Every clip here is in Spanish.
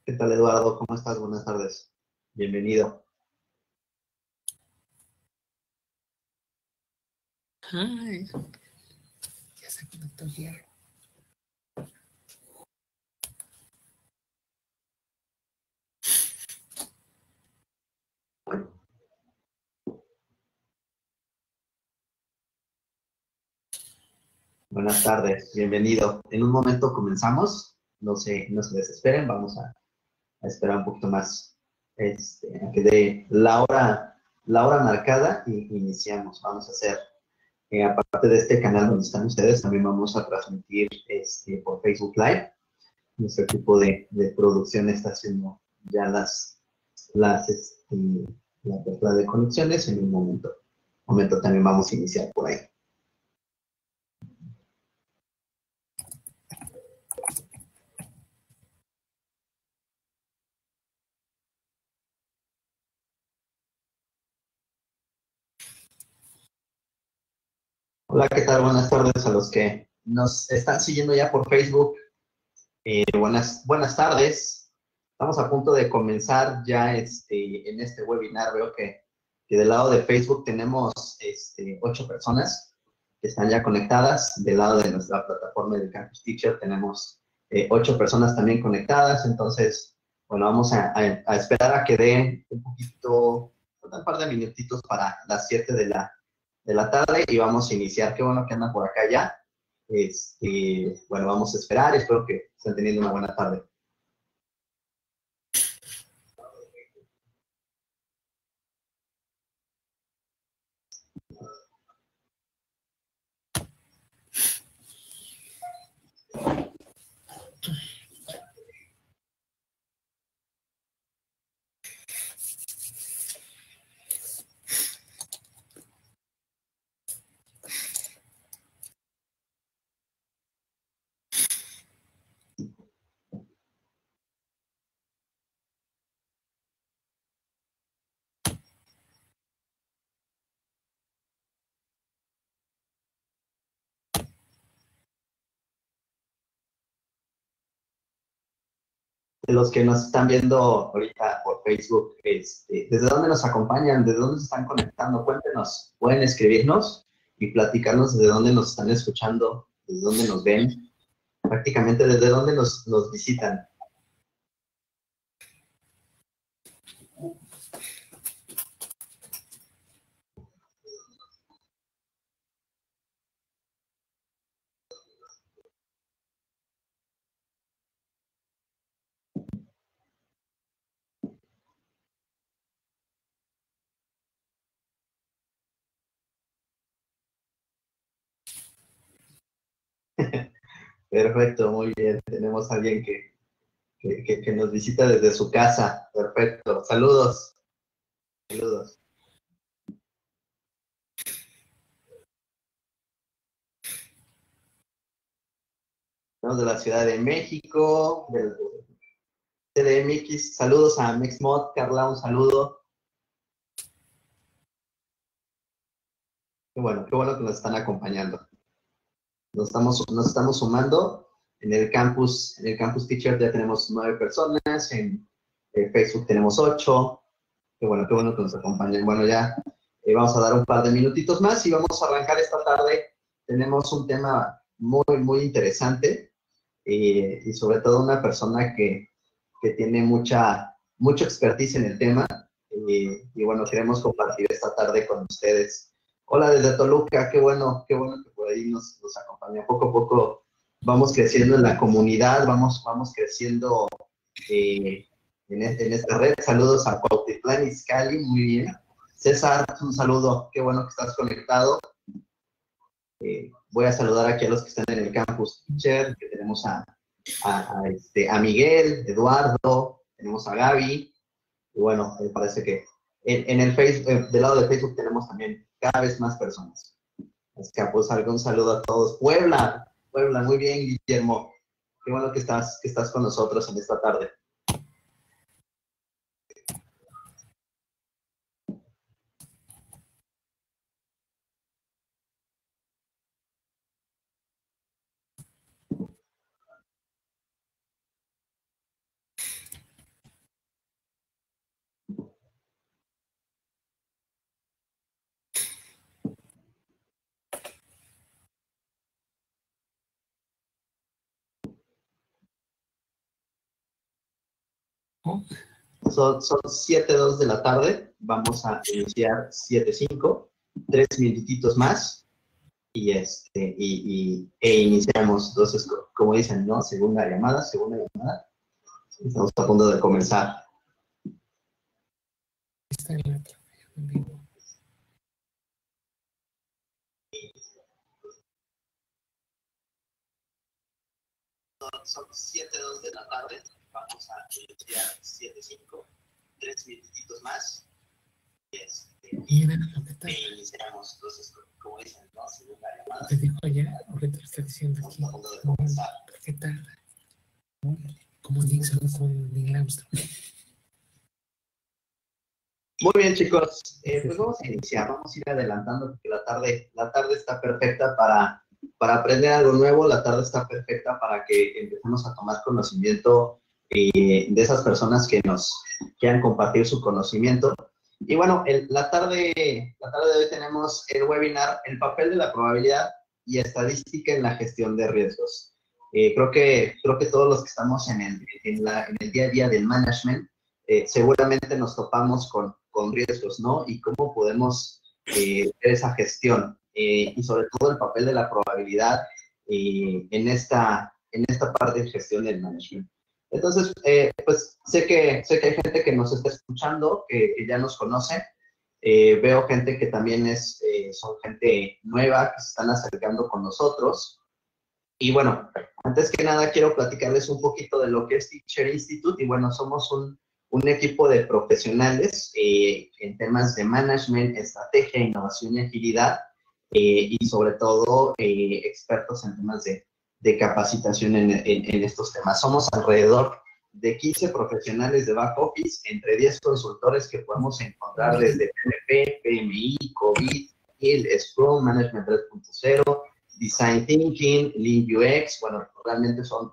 ¿Qué tal, Eduardo? ¿Cómo estás? Buenas tardes. Bienvenido. Ay, ya se conectó ya. Buenas tardes. Bienvenido. En un momento comenzamos. No se desesperen. Vamos a esperar un poquito más a que dé la hora marcada y iniciamos. Vamos a hacer, aparte de este canal donde están ustedes, también vamos a transmitir por Facebook Live. Nuestro equipo de producción está haciendo ya las, este, la apertura de conexiones en un momento también vamos a iniciar por ahí. Hola, ¿qué tal? Buenas tardes a los que nos están siguiendo ya por Facebook. Buenas tardes. Estamos a punto de comenzar ya en este webinar. Veo que del lado de Facebook tenemos 8 personas que están ya conectadas. Del lado de nuestra plataforma de Campus Teacher tenemos 8 personas también conectadas. Entonces, bueno, vamos a esperar a que den un poquito, un par de minutitos para las 7 de la tarde y vamos a iniciar. Qué bueno que andan por acá ya. Bueno, vamos a esperar. Espero que estén teniendo una buena tarde. De los que nos están viendo ahorita por Facebook, ¿desde dónde nos acompañan? ¿Desde dónde se están conectando? Cuéntenos, pueden escribirnos y platicarnos desde dónde nos están escuchando, desde dónde nos ven, prácticamente desde dónde nos visitan. Perfecto, muy bien. Tenemos a alguien que nos visita desde su casa. Perfecto. Saludos. Saludos. Estamos de la Ciudad de México, del CDMX. Saludos a Mexmod. Carla, un saludo. Qué bueno que nos están acompañando. Nos estamos sumando. En el campus Teacher ya tenemos 9 personas, en Facebook tenemos 8. Qué bueno que nos acompañen. Bueno, ya vamos a dar un par de minutitos más y vamos a arrancar esta tarde. Tenemos un tema muy, muy interesante y sobre todo una persona que tiene mucha expertise en el tema y bueno, queremos compartir esta tarde con ustedes. Hola desde Toluca, qué bueno que por ahí nos acompaña. Poco a poco vamos creciendo en la comunidad, vamos creciendo en esta red. Saludos a Cuautitlán Izcalli, muy bien. César, un saludo, qué bueno que estás conectado. Voy a saludar aquí a los que están en el campus teacher, que tenemos a Miguel, Eduardo, tenemos a Gaby, y bueno, me parece que en el Facebook, del lado de Facebook tenemos también cada vez más personas. Así que pues un saludo a todos. Puebla, muy bien, Guillermo. Qué bueno que estás con nosotros en esta tarde. Oh, Son 7:02 de la tarde. Vamos a iniciar 7:05, 3 minutitos más e iniciamos. Entonces, como dicen, ¿no? Segunda llamada. Estamos a punto de comenzar. está en la transmisión en vivo. Son 7:02 de la tarde. Vamos a iniciar 7:05, 3 minutitos más Mira lo que está. e iniciamos. Entonces, como dicen, ¿no? Segunda llamada. Te dijo allá, ahorita lo está diciendo aquí. Estamos a punto de comenzar. ¿Por qué tarda? Como Nixon con Neil Armstrong. Muy bien, chicos. Pues vamos a iniciar. Vamos a ir adelantando porque la tarde está perfecta para aprender algo nuevo. La tarde está perfecta para que empecemos a tomar conocimiento de esas personas que nos quieran compartir su conocimiento. Y bueno, la tarde de hoy tenemos el webinar El papel de la probabilidad y estadística en la gestión de riesgos. Creo que todos los que estamos en el día a día del management, seguramente nos topamos con riesgos, ¿no? Y cómo podemos ver esa gestión y sobre todo el papel de la probabilidad en esta parte de gestión del management. Entonces, pues sé que hay gente que nos está escuchando, que ya nos conoce. Veo gente que también son gente nueva, que se están acercando con nosotros. Y bueno, antes que nada quiero platicarles un poquito de lo que es Teacher Institute. Y bueno, somos un equipo de profesionales en temas de management, estrategia, innovación y agilidad, y sobre todo expertos en temas de capacitación en estos temas. Somos alrededor de 15 profesionales de back office, entre 10 consultores que podemos encontrar desde PMP, PMI, COVID, Scrum, Management 3.0, Design Thinking, Lean UX. Bueno, realmente son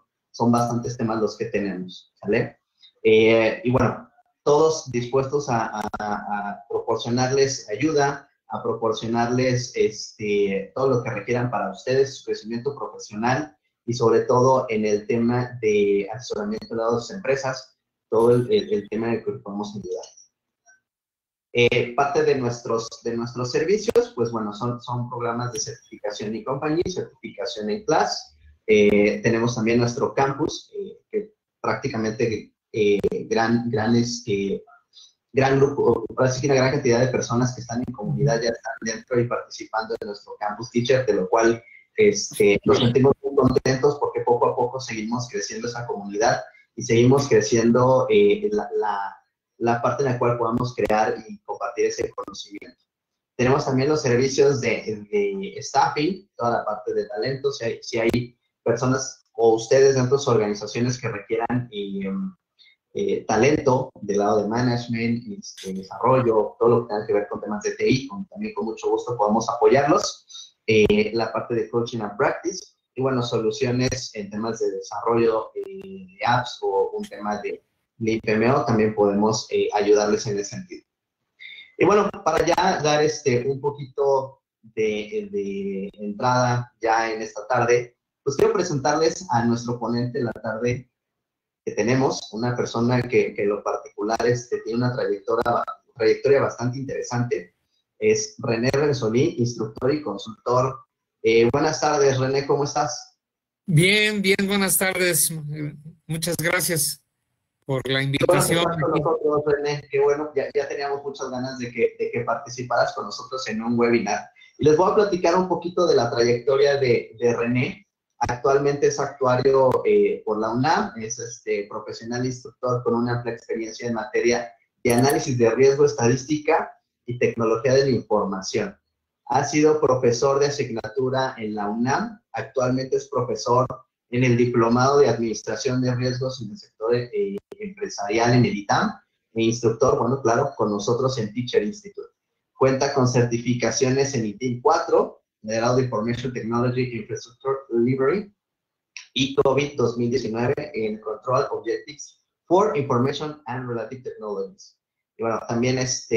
bastantes temas los que tenemos, ¿sale? Y bueno, todos dispuestos a proporcionarles ayuda, a proporcionarles todo lo que requieran para ustedes, su crecimiento profesional y sobre todo en el tema de asesoramiento de las empresas, todo el tema en el que podemos ayudar. Parte de nuestros servicios, pues bueno, son programas de certificación y compañía, certificación en clase. Tenemos también nuestro campus, que prácticamente gran grupo, así que una gran cantidad de personas que están en comunidad ya están dentro y participando en nuestro campus Teacher, de lo cual nos sentimos muy contentos porque poco a poco seguimos creciendo esa comunidad y seguimos creciendo la parte en la cual podamos crear y compartir ese conocimiento. Tenemos también los servicios de staffing, toda la parte de talento, si hay personas o ustedes dentro de sus organizaciones que requieran talento del lado de management, desarrollo, todo lo que tenga que ver con temas de TI, también con mucho gusto podemos apoyarlos. La parte de coaching and practice, y bueno, soluciones en temas de desarrollo de apps o un tema de PMO, también podemos ayudarles en ese sentido. Y bueno, para ya dar un poquito de entrada ya en esta tarde, pues quiero presentarles a nuestro ponente en la tarde que tenemos, una persona que en lo particular tiene una trayectoria bastante interesante. Es René Renzolí, instructor y consultor. Buenas tardes, René, ¿cómo estás? Bien, buenas tardes. Muchas gracias por la invitación. Qué bueno que estás con nosotros, René. Qué bueno, ya teníamos muchas ganas de que participaras con nosotros en un webinar. Y les voy a platicar un poquito de la trayectoria de René. Actualmente es actuario por la UNAM, es profesional instructor con una amplia experiencia en materia de análisis de riesgo, estadística y tecnología de la información. Ha sido profesor de asignatura en la UNAM, actualmente es profesor en el Diplomado de Administración de Riesgos en el sector empresarial en el ITAM, e instructor, bueno, claro, con nosotros en Teacher Institute. Cuenta con certificaciones en ITIL 4, Liderado de Information Technology Infrastructure Delivery, y COVID 2019 en Control Objectives for Information and Related Technologies. Y bueno, también es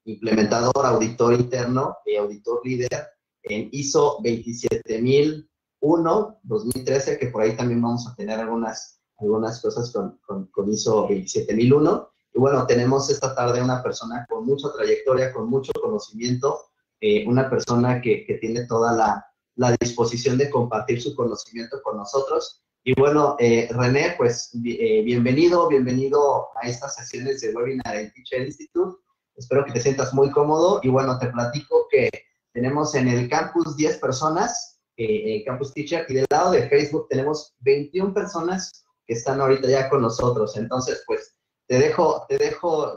implementador, auditor interno y auditor líder en ISO 27001-2013, que por ahí también vamos a tener algunas algunas cosas con ISO 27001. Y bueno, tenemos esta tarde una persona con mucha trayectoria, con mucho conocimiento, una persona que tiene toda la disposición de compartir su conocimiento con nosotros. Y bueno, René, pues bienvenido a estas sesiones de webinar en Teacher Institute. Espero que te sientas muy cómodo. Y bueno, te platico que tenemos en el campus 10 personas, Campus Teacher, y del lado de Facebook tenemos 21 personas que están ahorita ya con nosotros. Entonces, pues, te dejo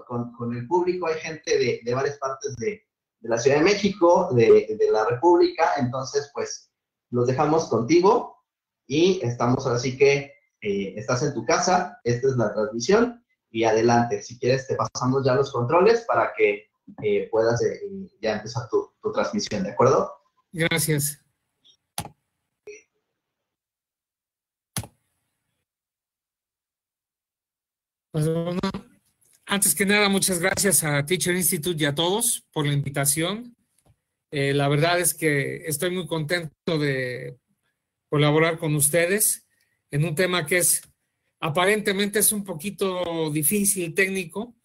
con el público. Hay gente de varias partes de la Ciudad de México, de la República. Entonces, pues, los dejamos contigo y estamos ahora sí que estás en tu casa. Esta es la transmisión y adelante. Si quieres, te pasamos ya los controles para que puedas ya empezar tu transmisión, ¿de acuerdo? Gracias. Pues bueno, antes que nada, muchas gracias a Teacher Institute y a todos por la invitación. La verdad es que estoy muy contento de colaborar con ustedes en un tema que aparentemente es un poquito difícil, técnico,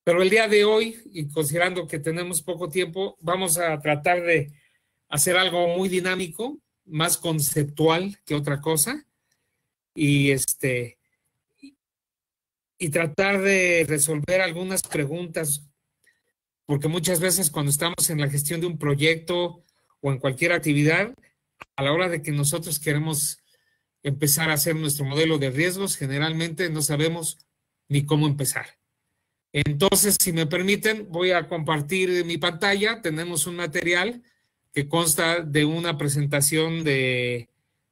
pero el día de hoy, y considerando que tenemos poco tiempo, vamos a tratar de hacer algo muy dinámico, más conceptual que otra cosa, y y tratar de resolver algunas preguntas, porque muchas veces cuando estamos en la gestión de un proyecto o en cualquier actividad, a la hora de que nosotros queremos empezar a hacer nuestro modelo de riesgos, generalmente no sabemos ni cómo empezar. Entonces, si me permiten, voy a compartir mi pantalla. Tenemos un material que consta de una presentación de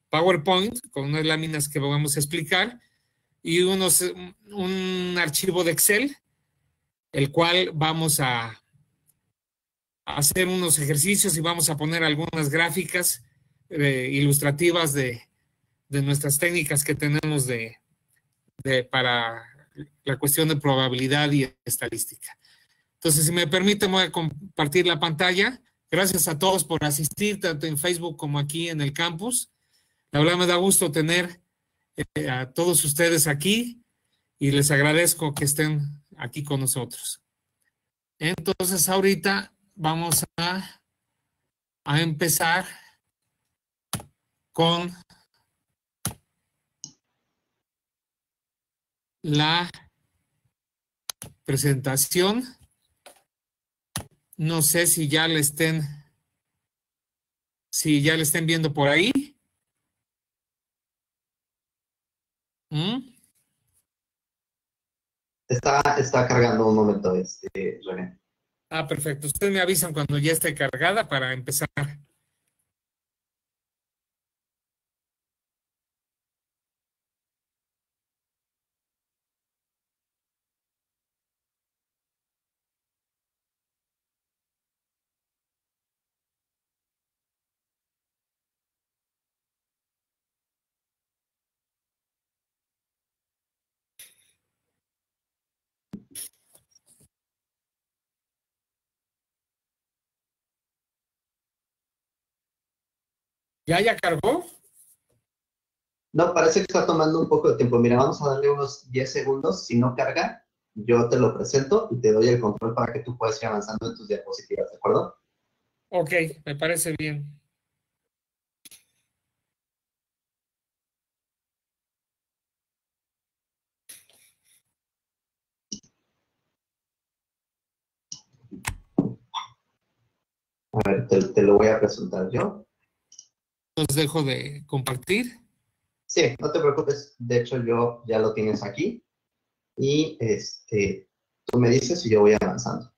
PowerPoint con unas láminas que vamos a explicar y un archivo de Excel, el cual vamos a hacer unos ejercicios y vamos a poner algunas gráficas ilustrativas de nuestras técnicas que tenemos para la cuestión de probabilidad y estadística. Entonces, si me permite, voy a compartir la pantalla. Gracias a todos por asistir, tanto en Facebook como aquí en el campus. La verdad me da gusto tener a todos ustedes aquí y les agradezco que estén aquí con nosotros. Entonces, ahorita vamos a empezar con la presentación. No sé si ya le estén viendo por ahí. ¿Mm? Está cargando un momento, René. Perfecto. Ustedes me avisan cuando ya esté cargada para empezar. ¿Ya cargó? No, parece que está tomando un poco de tiempo. Mira, vamos a darle unos 10 segundos. Si no carga, yo te lo presento y te doy el control para que tú puedas ir avanzando en tus diapositivas, ¿de acuerdo? Ok, me parece bien. A ver, te lo voy a presentar yo. Los dejo de compartir. Sí, no te preocupes. De hecho, yo ya lo tienes aquí. Y tú me dices y yo voy avanzando.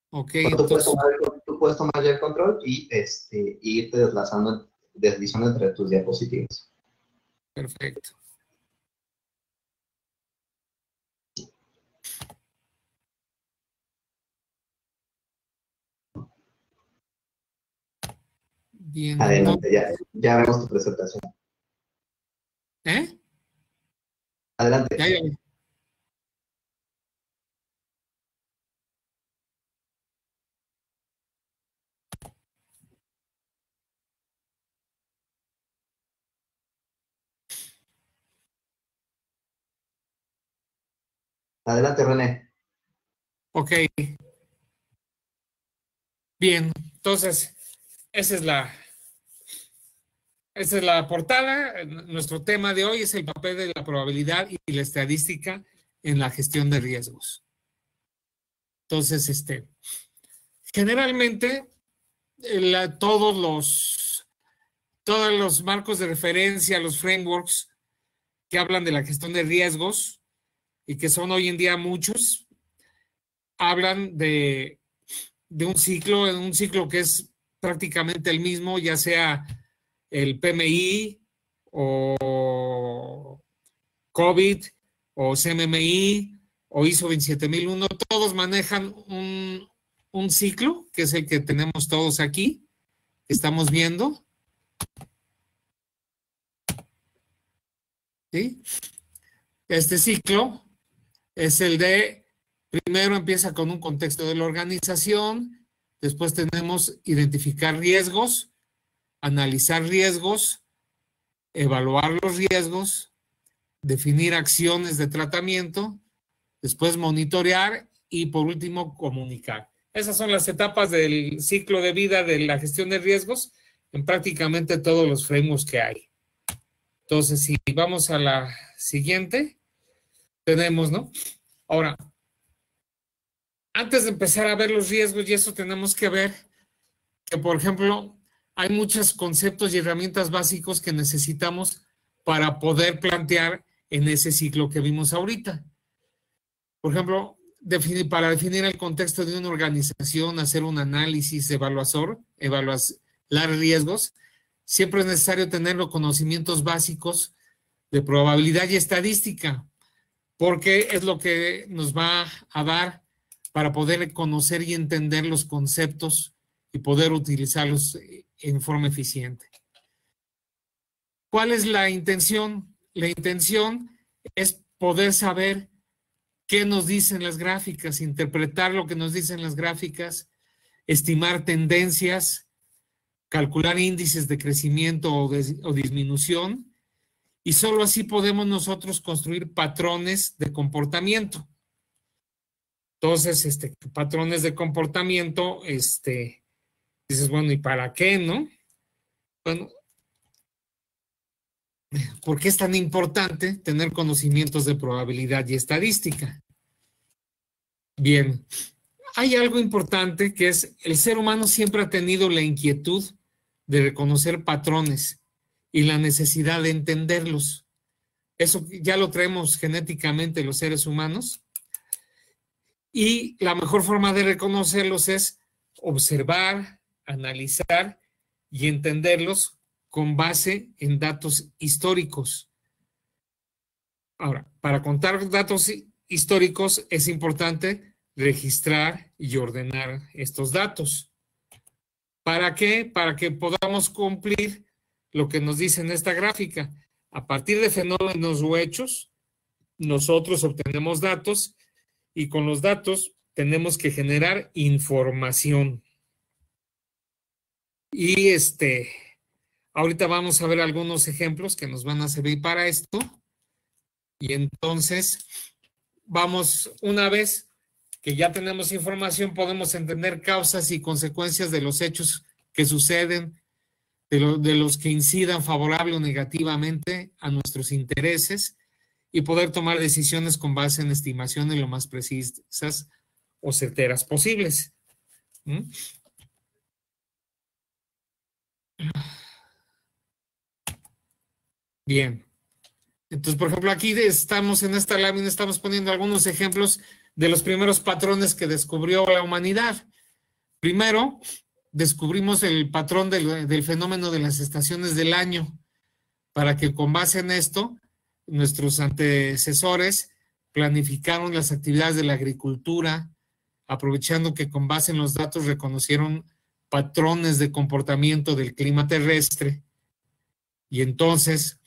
Ok, Pero entonces, tú puedes tomar ya el control y irte deslizando entre tus diapositivas. perfecto. Bien, Adelante, entonces, ya vemos tu presentación. ¿eh? Adelante. Ya. Adelante, René. Ok. Bien, entonces, esa es la portada. Nuestro tema de hoy es el papel de la probabilidad y la estadística en la gestión de riesgos. Entonces, generalmente, todos los marcos de referencia, los frameworks que hablan de la gestión de riesgos y que son hoy en día muchos, hablan de un ciclo que es prácticamente el mismo, ya sea el PMI o COVID o CMMI o ISO 27001, todos manejan un ciclo, que es el que tenemos todos aquí, que estamos viendo. ¿Sí? Este ciclo es el de, primero empieza con un contexto de la organización, después tenemos identificar riesgos, analizar riesgos, evaluar los riesgos, definir acciones de tratamiento, después monitorear y por último comunicar. Esas son las etapas del ciclo de vida de la gestión de riesgos en prácticamente todos los frameworks que hay. Entonces, si vamos a la siguiente, tenemos, ¿no? Ahora, antes de empezar a ver los riesgos, y eso tenemos que ver que, por ejemplo, hay muchos conceptos y herramientas básicos que necesitamos para poder plantear en ese ciclo que vimos ahorita. Por ejemplo, para definir el contexto de una organización, hacer un análisis evaluar riesgos, siempre es necesario tener los conocimientos básicos de probabilidad y estadística, porque es lo que nos va a dar para poder conocer y entender los conceptos y poder utilizarlos en forma eficiente. ¿Cuál es la intención? La intención es poder saber qué nos dicen las gráficas, interpretar lo que nos dicen las gráficas, estimar tendencias, calcular índices de crecimiento o disminución, y solo así podemos nosotros construir patrones de comportamiento. Entonces, patrones de comportamiento, dices, bueno, ¿y para qué, no? Bueno, ¿por qué es tan importante tener conocimientos de probabilidad y estadística? Bien, hay algo importante que es el ser humano siempre ha tenido la inquietud de reconocer patrones y la necesidad de entenderlos. Eso ya lo traemos genéticamente los seres humanos. Y la mejor forma de reconocerlos es observar, analizar y entenderlos con base en datos históricos. Ahora, para contar datos históricos es importante registrar y ordenar estos datos. ¿Para qué? Para que podamos cumplir lo que nos dice en esta gráfica. A partir de fenómenos o hechos, nosotros obtenemos datos y con los datos tenemos que generar información. Y ahorita vamos a ver algunos ejemplos que nos van a servir para esto. Y entonces, vamos, una vez que ya tenemos información, podemos entender causas y consecuencias de los hechos que suceden, de los que incidan favorable o negativamente a nuestros intereses y poder tomar decisiones con base en estimaciones lo más precisas o certeras posibles. Bien. Entonces, por ejemplo, aquí estamos en esta lámina, estamos poniendo algunos ejemplos de los primeros patrones que descubrió la humanidad. Primero, descubrimos el patrón del fenómeno de las estaciones del año, para que con base en esto, nuestros antecesores planificaron las actividades de la agricultura, aprovechando que con base en los datos reconocieron patrones de comportamiento del clima terrestre y entonces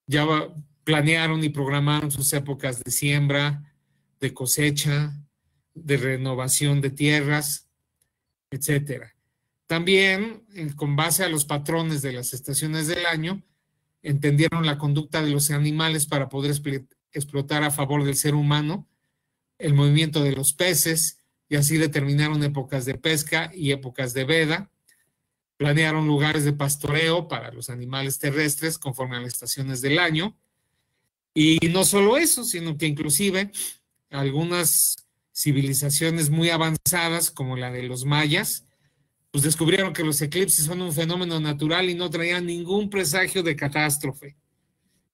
ya planearon y programaron sus épocas de siembra, de cosecha, de renovación de tierras, etcétera. También, con base a los patrones de las estaciones del año, entendieron la conducta de los animales para poder explotar a favor del ser humano el movimiento de los peces, y así determinaron épocas de pesca y épocas de veda. Planearon lugares de pastoreo para los animales terrestres conforme a las estaciones del año. Y no solo eso, sino que inclusive algunas civilizaciones muy avanzadas, como la de los mayas, pues descubrieron que los eclipses son un fenómeno natural y no traían ningún presagio de catástrofe.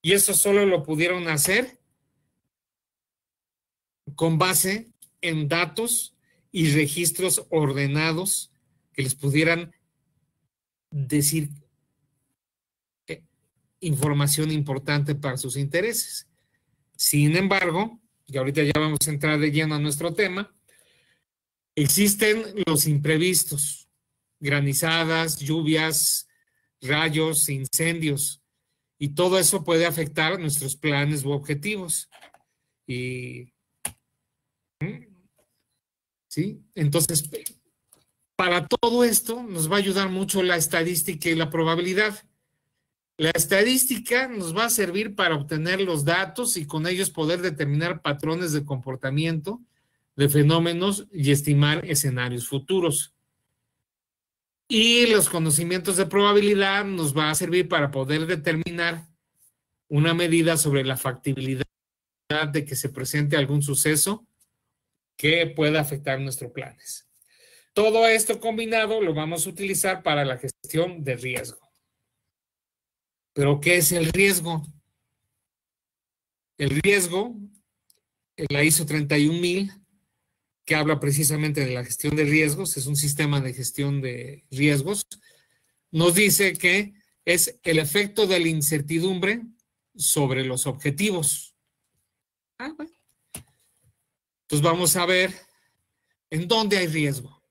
Y eso solo lo pudieron hacer con base en datos y registros ordenados que les pudieran decir información importante para sus intereses. Sin embargo, y ahorita ya vamos a entrar de lleno a nuestro tema, existen los imprevistos, granizadas, lluvias, rayos, incendios, y todo eso puede afectar nuestros planes u objetivos. Y, ¿sí? Entonces, para todo esto nos va a ayudar mucho la estadística y la probabilidad. La estadística nos va a servir para obtener los datos y con ellos poder determinar patrones de comportamiento de fenómenos y estimar escenarios futuros. Y los conocimientos de probabilidad nos va a servir para poder determinar una medida sobre la factibilidad de que se presente algún suceso que pueda afectar nuestros planes. Todo esto combinado lo vamos a utilizar para la gestión de riesgo. ¿Pero qué es el riesgo? El riesgo, la ISO 31000, que habla precisamente de la gestión de riesgos, es un sistema de gestión de riesgos, nos dice que es el efecto de la incertidumbre sobre los objetivos. Bueno. Entonces vamos a ver en dónde hay riesgo.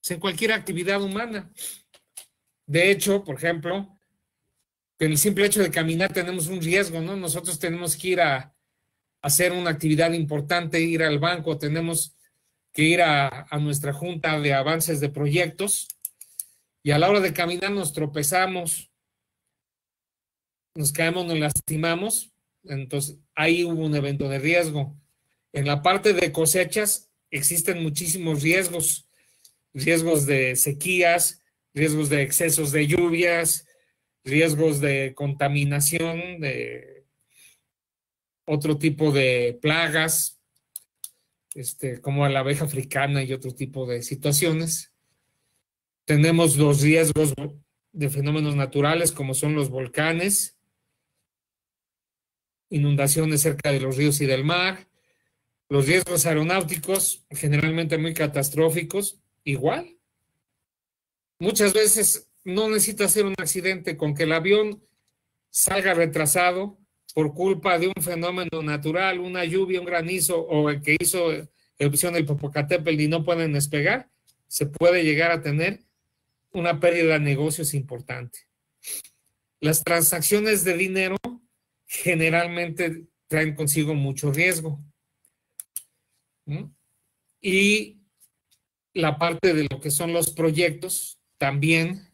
Pues en cualquier actividad humana. De hecho, por ejemplo, en el simple hecho de caminar tenemos un riesgo, ¿no? Nosotros tenemos que ir a hacer una actividad importante, ir al banco, tenemos que ir a nuestra junta de avances de proyectos, y a la hora de caminar nos tropezamos, nos caemos, nos lastimamos, entonces ahí hubo un evento de riesgo. En la parte de cosechas existen muchísimos riesgos, riesgos de sequías, riesgos de excesos de lluvias, riesgos de contaminación, de otro tipo de plagas, como la abeja africana y otro tipo de situaciones. Tenemos los riesgos de fenómenos naturales, como son los volcanes, inundaciones cerca de los ríos y del mar, los riesgos aeronáuticos, generalmente muy catastróficos, igual. Muchas veces no necesita hacer un accidente, con que el avión salga retrasado por culpa de un fenómeno natural, una lluvia, un granizo, o el que hizo erupción del Popocatépetl y no pueden despegar, se puede llegar a tener una pérdida de negocios importante. Las transacciones de dinero generalmente traen consigo mucho riesgo. Y la parte de lo que son los proyectos también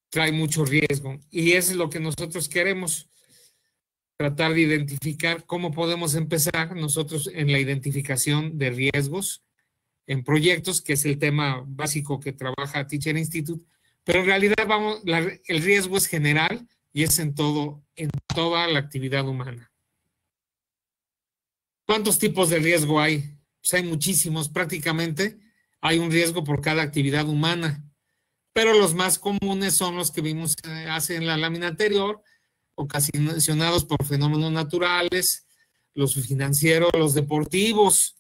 trae mucho riesgo, y eso es lo que nosotros queremos, tratar de identificar cómo podemos empezar nosotros en la identificación de riesgos en proyectos, que es el tema básico que trabaja Teacher Institute, pero en realidad el riesgo es general y es en toda la actividad humana. ¿Cuántos tipos de riesgo hay? Pues hay muchísimos, prácticamente hay un riesgo por cada actividad humana, pero los más comunes son los que vimos hace en la lámina anterior, ocasionados por fenómenos naturales, los financieros, los deportivos.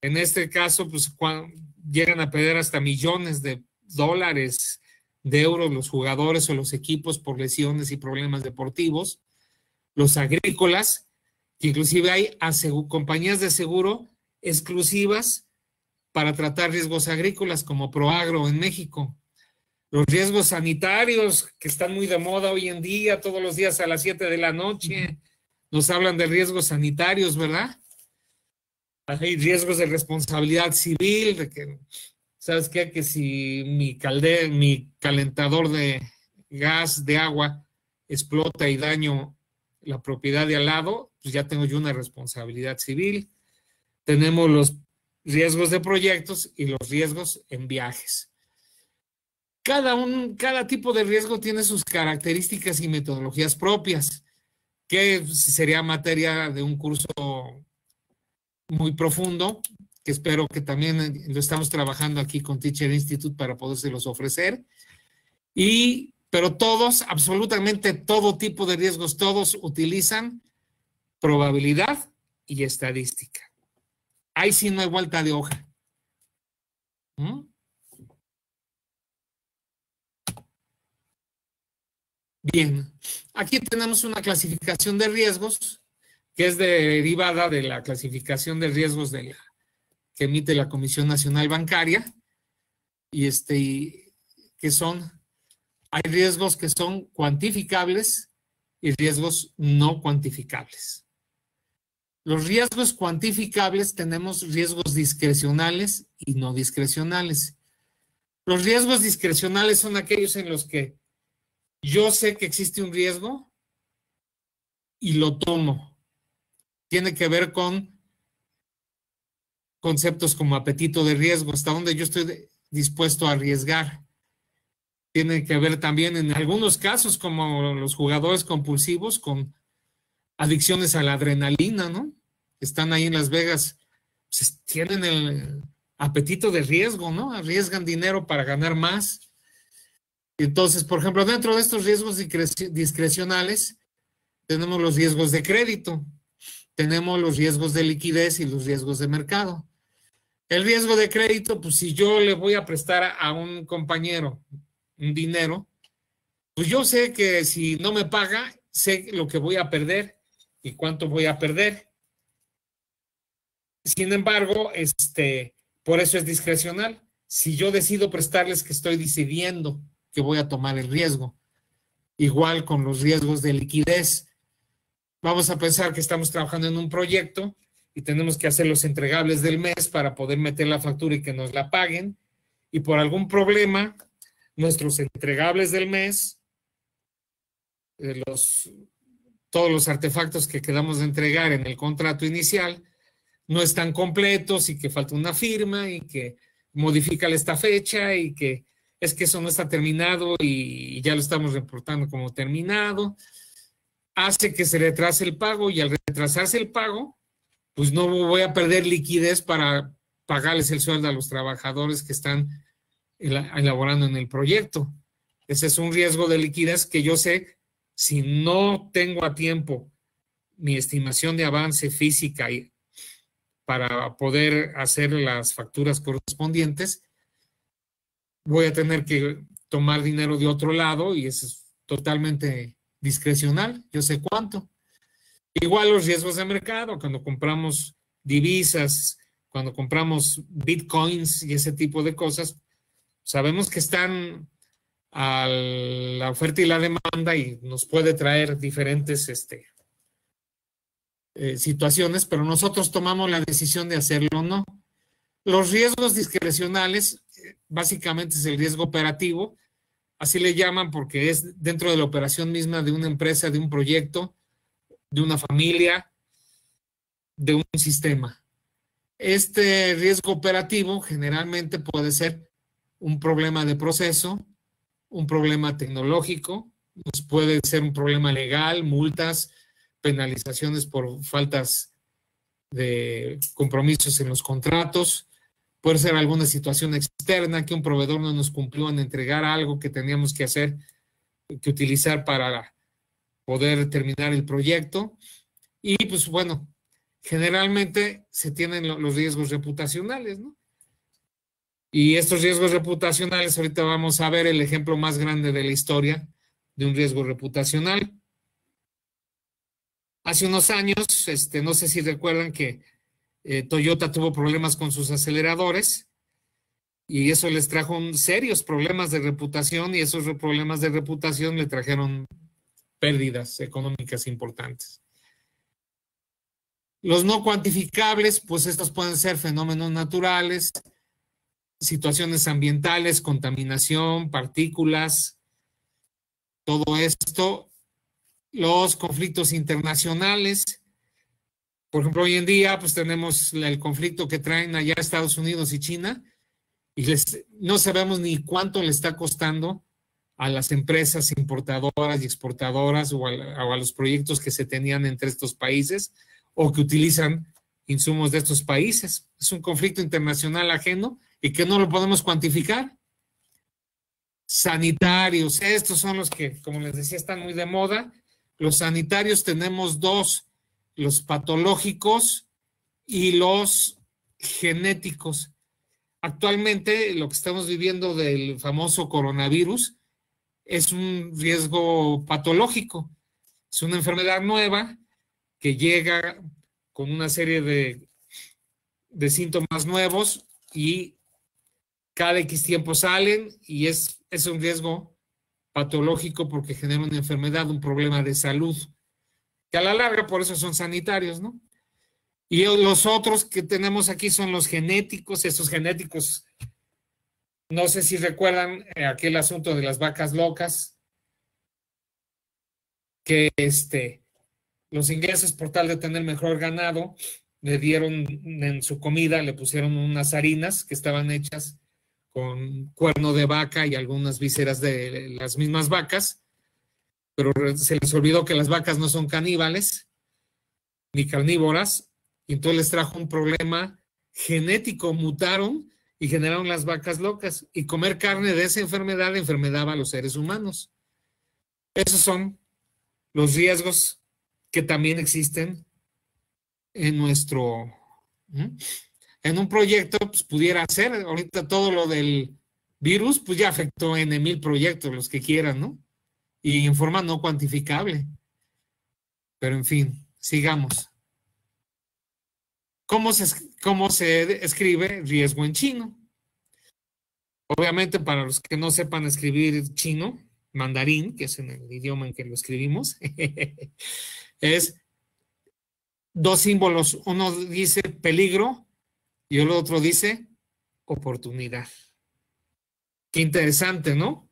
En este caso, pues llegan a perder hasta millones de dólares, de euros los jugadores o los equipos por lesiones y problemas deportivos. Los agrícolas, que inclusive hay compañías de seguro exclusivas para tratar riesgos agrícolas, como Proagro en México. Los riesgos sanitarios, que están muy de moda hoy en día, todos los días a las 7 de la noche, nos hablan de riesgos sanitarios, ¿verdad? Hay riesgos de responsabilidad civil, de que, ¿sabes qué? Que si mi calentador de gas, de agua, explota y daño la propiedad de al lado, pues ya tengo yo una responsabilidad civil. Tenemos los riesgos de proyectos y los riesgos en viajes. Cada tipo de riesgo tiene sus características y metodologías propias, que sería materia de un curso muy profundo, que espero que también lo estamos trabajando aquí con Teacher Institute para podérselos ofrecer. Pero todos, absolutamente todo tipo de riesgos, todos utilizan probabilidad y estadística. Ahí sí no hay vuelta de hoja. Bien, aquí tenemos una clasificación de riesgos que es derivada de la clasificación de riesgos que emite la Comisión Nacional Bancaria y que hay riesgos que son cuantificables y riesgos no cuantificables. Los riesgos cuantificables tenemos riesgos discrecionales y no discrecionales. Los riesgos discrecionales son aquellos en los que yo sé que existe un riesgo y lo tomo. Tiene que ver con conceptos como apetito de riesgo, hasta donde yo estoy dispuesto a arriesgar. Tiene que ver también en algunos casos como los jugadores compulsivos con adicciones a la adrenalina, ¿no? Están ahí en Las Vegas, pues tienen el apetito de riesgo, ¿no? Arriesgan dinero para ganar más. Entonces, por ejemplo, dentro de estos riesgos discrecionales, tenemos los riesgos de crédito, tenemos los riesgos de liquidez y los riesgos de mercado. El riesgo de crédito, pues si yo le voy a prestar a un compañero un dinero, pues yo sé que si no me paga, sé lo que voy a perder y cuánto voy a perder. Sin embargo, por eso es discrecional. Si yo decido prestarles, que estoy decidiendo que voy a tomar el riesgo. Igual con los riesgos de liquidez. Vamos a pensar que estamos trabajando en un proyecto y tenemos que hacer los entregables del mes para poder meter la factura y que nos la paguen. Y por algún problema, nuestros entregables del mes, todos los artefactos que quedamos de entregar en el contrato inicial, no están completos y que falta una firma y que modifícale esta fecha y que es que eso no está terminado y ya lo estamos reportando como terminado, hace que se retrase el pago y al retrasarse el pago, pues no voy a perder liquidez para pagarles el sueldo a los trabajadores que están elaborando en el proyecto. Ese es un riesgo de liquidez que yo sé, si no tengo a tiempo mi estimación de avance física para poder hacer las facturas correspondientes, voy a tener que tomar dinero de otro lado y eso es totalmente discrecional, yo sé cuánto. Igual los riesgos de mercado, cuando compramos divisas, cuando compramos bitcoins y ese tipo de cosas, sabemos que están a la oferta y la demanda y nos puede traer diferentes situaciones, pero nosotros tomamos la decisión de hacerlo o no. Los riesgos discrecionales, básicamente es el riesgo operativo, así le llaman porque es dentro de la operación misma de una empresa, de un proyecto, de una familia, de un sistema. Este riesgo operativo generalmente puede ser un problema de proceso, un problema tecnológico, puede ser un problema legal, multas, penalizaciones por faltas de compromisos en los contratos, puede ser alguna situación externa, que un proveedor no nos cumplió en entregar algo que teníamos que hacer, que utilizar para poder terminar el proyecto. Y pues bueno, generalmente se tienen los riesgos reputacionales, ¿no? Y estos riesgos reputacionales, ahorita vamos a ver el ejemplo más grande de la historia de un riesgo reputacional. Hace unos años, no sé si recuerdan que Toyota tuvo problemas con sus aceleradores y eso les trajo serios problemas de reputación y esos problemas de reputación le trajeron pérdidas económicas importantes. Los no cuantificables, pues estos pueden ser fenómenos naturales, situaciones ambientales, contaminación, partículas, todo esto los conflictos internacionales. Por ejemplo, hoy en día pues tenemos el conflicto que traen allá Estados Unidos y China y no sabemos ni cuánto le está costando a las empresas importadoras y exportadoras o a los proyectos que se tenían entre estos países o que utilizan insumos de estos países. Es un conflicto internacional ajeno y que no lo podemos cuantificar. Sanitarios, estos son los que, como les decía, están muy de moda. Los sanitarios tenemos dos, los patológicos y los genéticos. Actualmente lo que estamos viviendo del famoso coronavirus es un riesgo patológico. Es una enfermedad nueva que llega con una serie de síntomas nuevos y cada X tiempo salen y es un riesgo patológico porque genera una enfermedad, un problema de salud, que a la larga por eso son sanitarios, ¿no? Y los otros que tenemos aquí son los genéticos. Esos genéticos, no sé si recuerdan aquel asunto de las vacas locas, que los ingleses, por tal de tener mejor ganado, le dieron en su comida, le pusieron unas harinas que estaban hechas con cuerno de vaca y algunas vísceras de las mismas vacas, pero se les olvidó que las vacas no son caníbales ni carnívoras, y entonces les trajo un problema genético, mutaron y generaron las vacas locas, y comer carne de esa enfermedad enfermedaba a los seres humanos. Esos son los riesgos que también existen en nuestro... En un proyecto pues, pudiera ser, ahorita todo lo del virus, pues ya afectó en 1000 proyectos, los que quieran, ¿no? Y en forma no cuantificable. Pero en fin, sigamos. ¿Cómo se escribe riesgo en chino? Obviamente, para los que no sepan escribir chino, mandarín, que es en el idioma en que lo escribimos, es dos símbolos. Uno dice peligro y el otro dice oportunidad. Qué interesante, ¿no?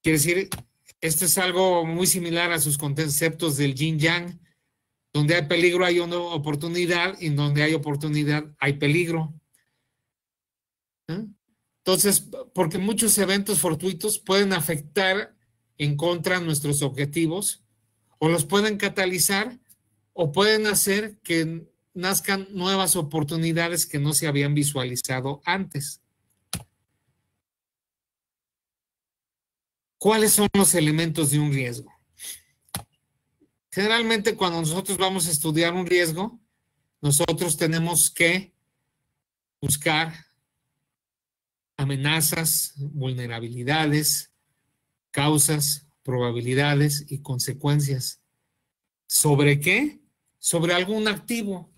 Quiere decir, esto es algo muy similar a sus conceptos del yin yang. Donde hay peligro hay una oportunidad y donde hay oportunidad hay peligro. Entonces, porque muchos eventos fortuitos pueden afectar en contra nuestros objetivos o los pueden catalizar o pueden hacer que nazcan nuevas oportunidades que no se habían visualizado antes. ¿Cuáles son los elementos de un riesgo? Generalmente cuando nosotros vamos a estudiar un riesgo, nosotros tenemos que buscar amenazas, vulnerabilidades, causas, probabilidades y consecuencias. ¿Sobre qué? Sobre algún activo.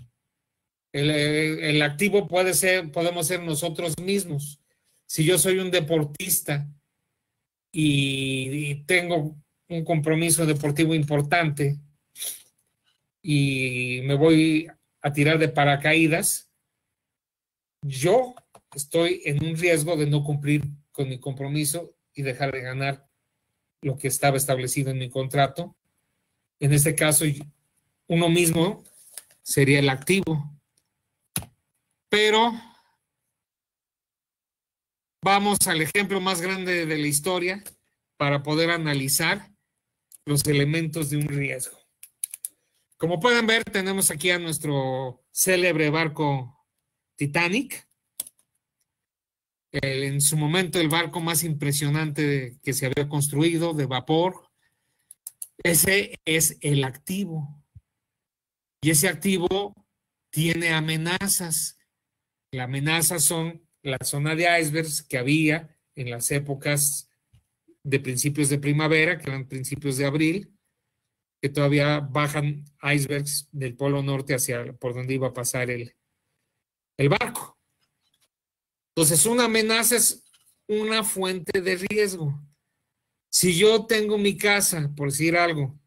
El activo podemos ser nosotros mismos. Si yo soy un deportista y tengo un compromiso deportivo importante y me voy a tirar de paracaídas, yo estoy en un riesgo de no cumplir con mi compromiso y dejar de ganar lo que estaba establecido en mi contrato. En este caso, uno mismo sería el activo. Pero vamos al ejemplo más grande de la historia para poder analizar los elementos de un riesgo. Como pueden ver, tenemos aquí a nuestro célebre barco Titanic. En su momento el barco más impresionante que se había construido de vapor. Ese es el activo. Y ese activo tiene amenazas. Las amenazas son la zona de icebergs que había en las épocas de principios de primavera, que eran principios de abril, que todavía bajan icebergs del polo norte hacia por donde iba a pasar el barco. Entonces, una amenaza es una fuente de riesgo. Si yo tengo mi casa, por decir algo,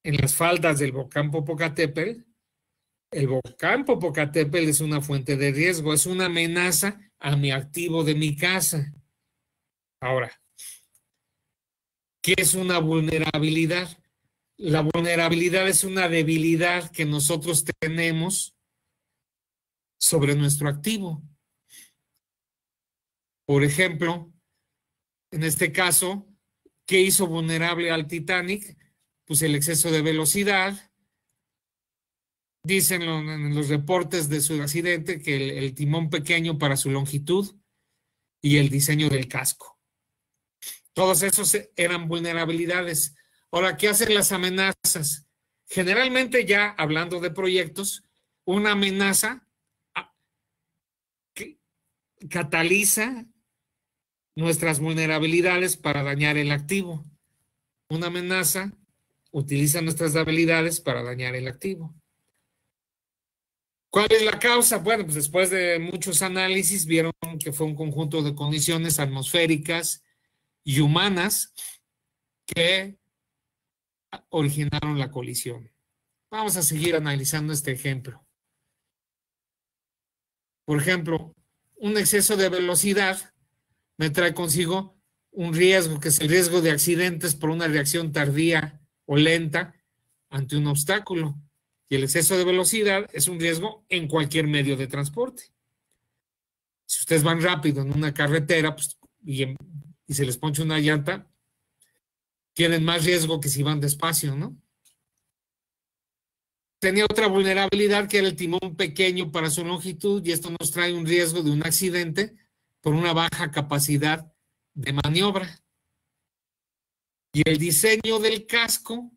en las faldas del volcán Popocatépetl, el volcán Popocatépetl es una fuente de riesgo, es una amenaza a mi activo de mi casa. Ahora, ¿Qué es una vulnerabilidad? La vulnerabilidad es una debilidad que nosotros tenemos sobre nuestro activo. Por ejemplo, en este caso, ¿qué hizo vulnerable al Titanic? Pues el exceso de velocidad. Dicen en los reportes de su accidente que el timón pequeño para su longitud y el diseño del casco. Todos esos eran vulnerabilidades. Ahora, ¿qué hacen las amenazas? Generalmente, ya hablando de proyectos, una amenaza que cataliza nuestras vulnerabilidades para dañar el activo. Una amenaza utiliza nuestras habilidades para dañar el activo. ¿Cuál es la causa? Bueno, pues después de muchos análisis vieron que fue un conjunto de condiciones atmosféricas y humanas que originaron la colisión. Vamos a seguir analizando este ejemplo. Por ejemplo, un exceso de velocidad me trae consigo un riesgo, que es el riesgo de accidentes por una reacción tardía o lenta ante un obstáculo. Y el exceso de velocidad es un riesgo en cualquier medio de transporte. Si ustedes van rápido en una carretera pues, y se les poncha una llanta, tienen más riesgo que si van despacio, ¿no? Tenía otra vulnerabilidad que era el timón pequeño para su longitud y esto nos trae un riesgo de un accidente por una baja capacidad de maniobra. Y el diseño del casco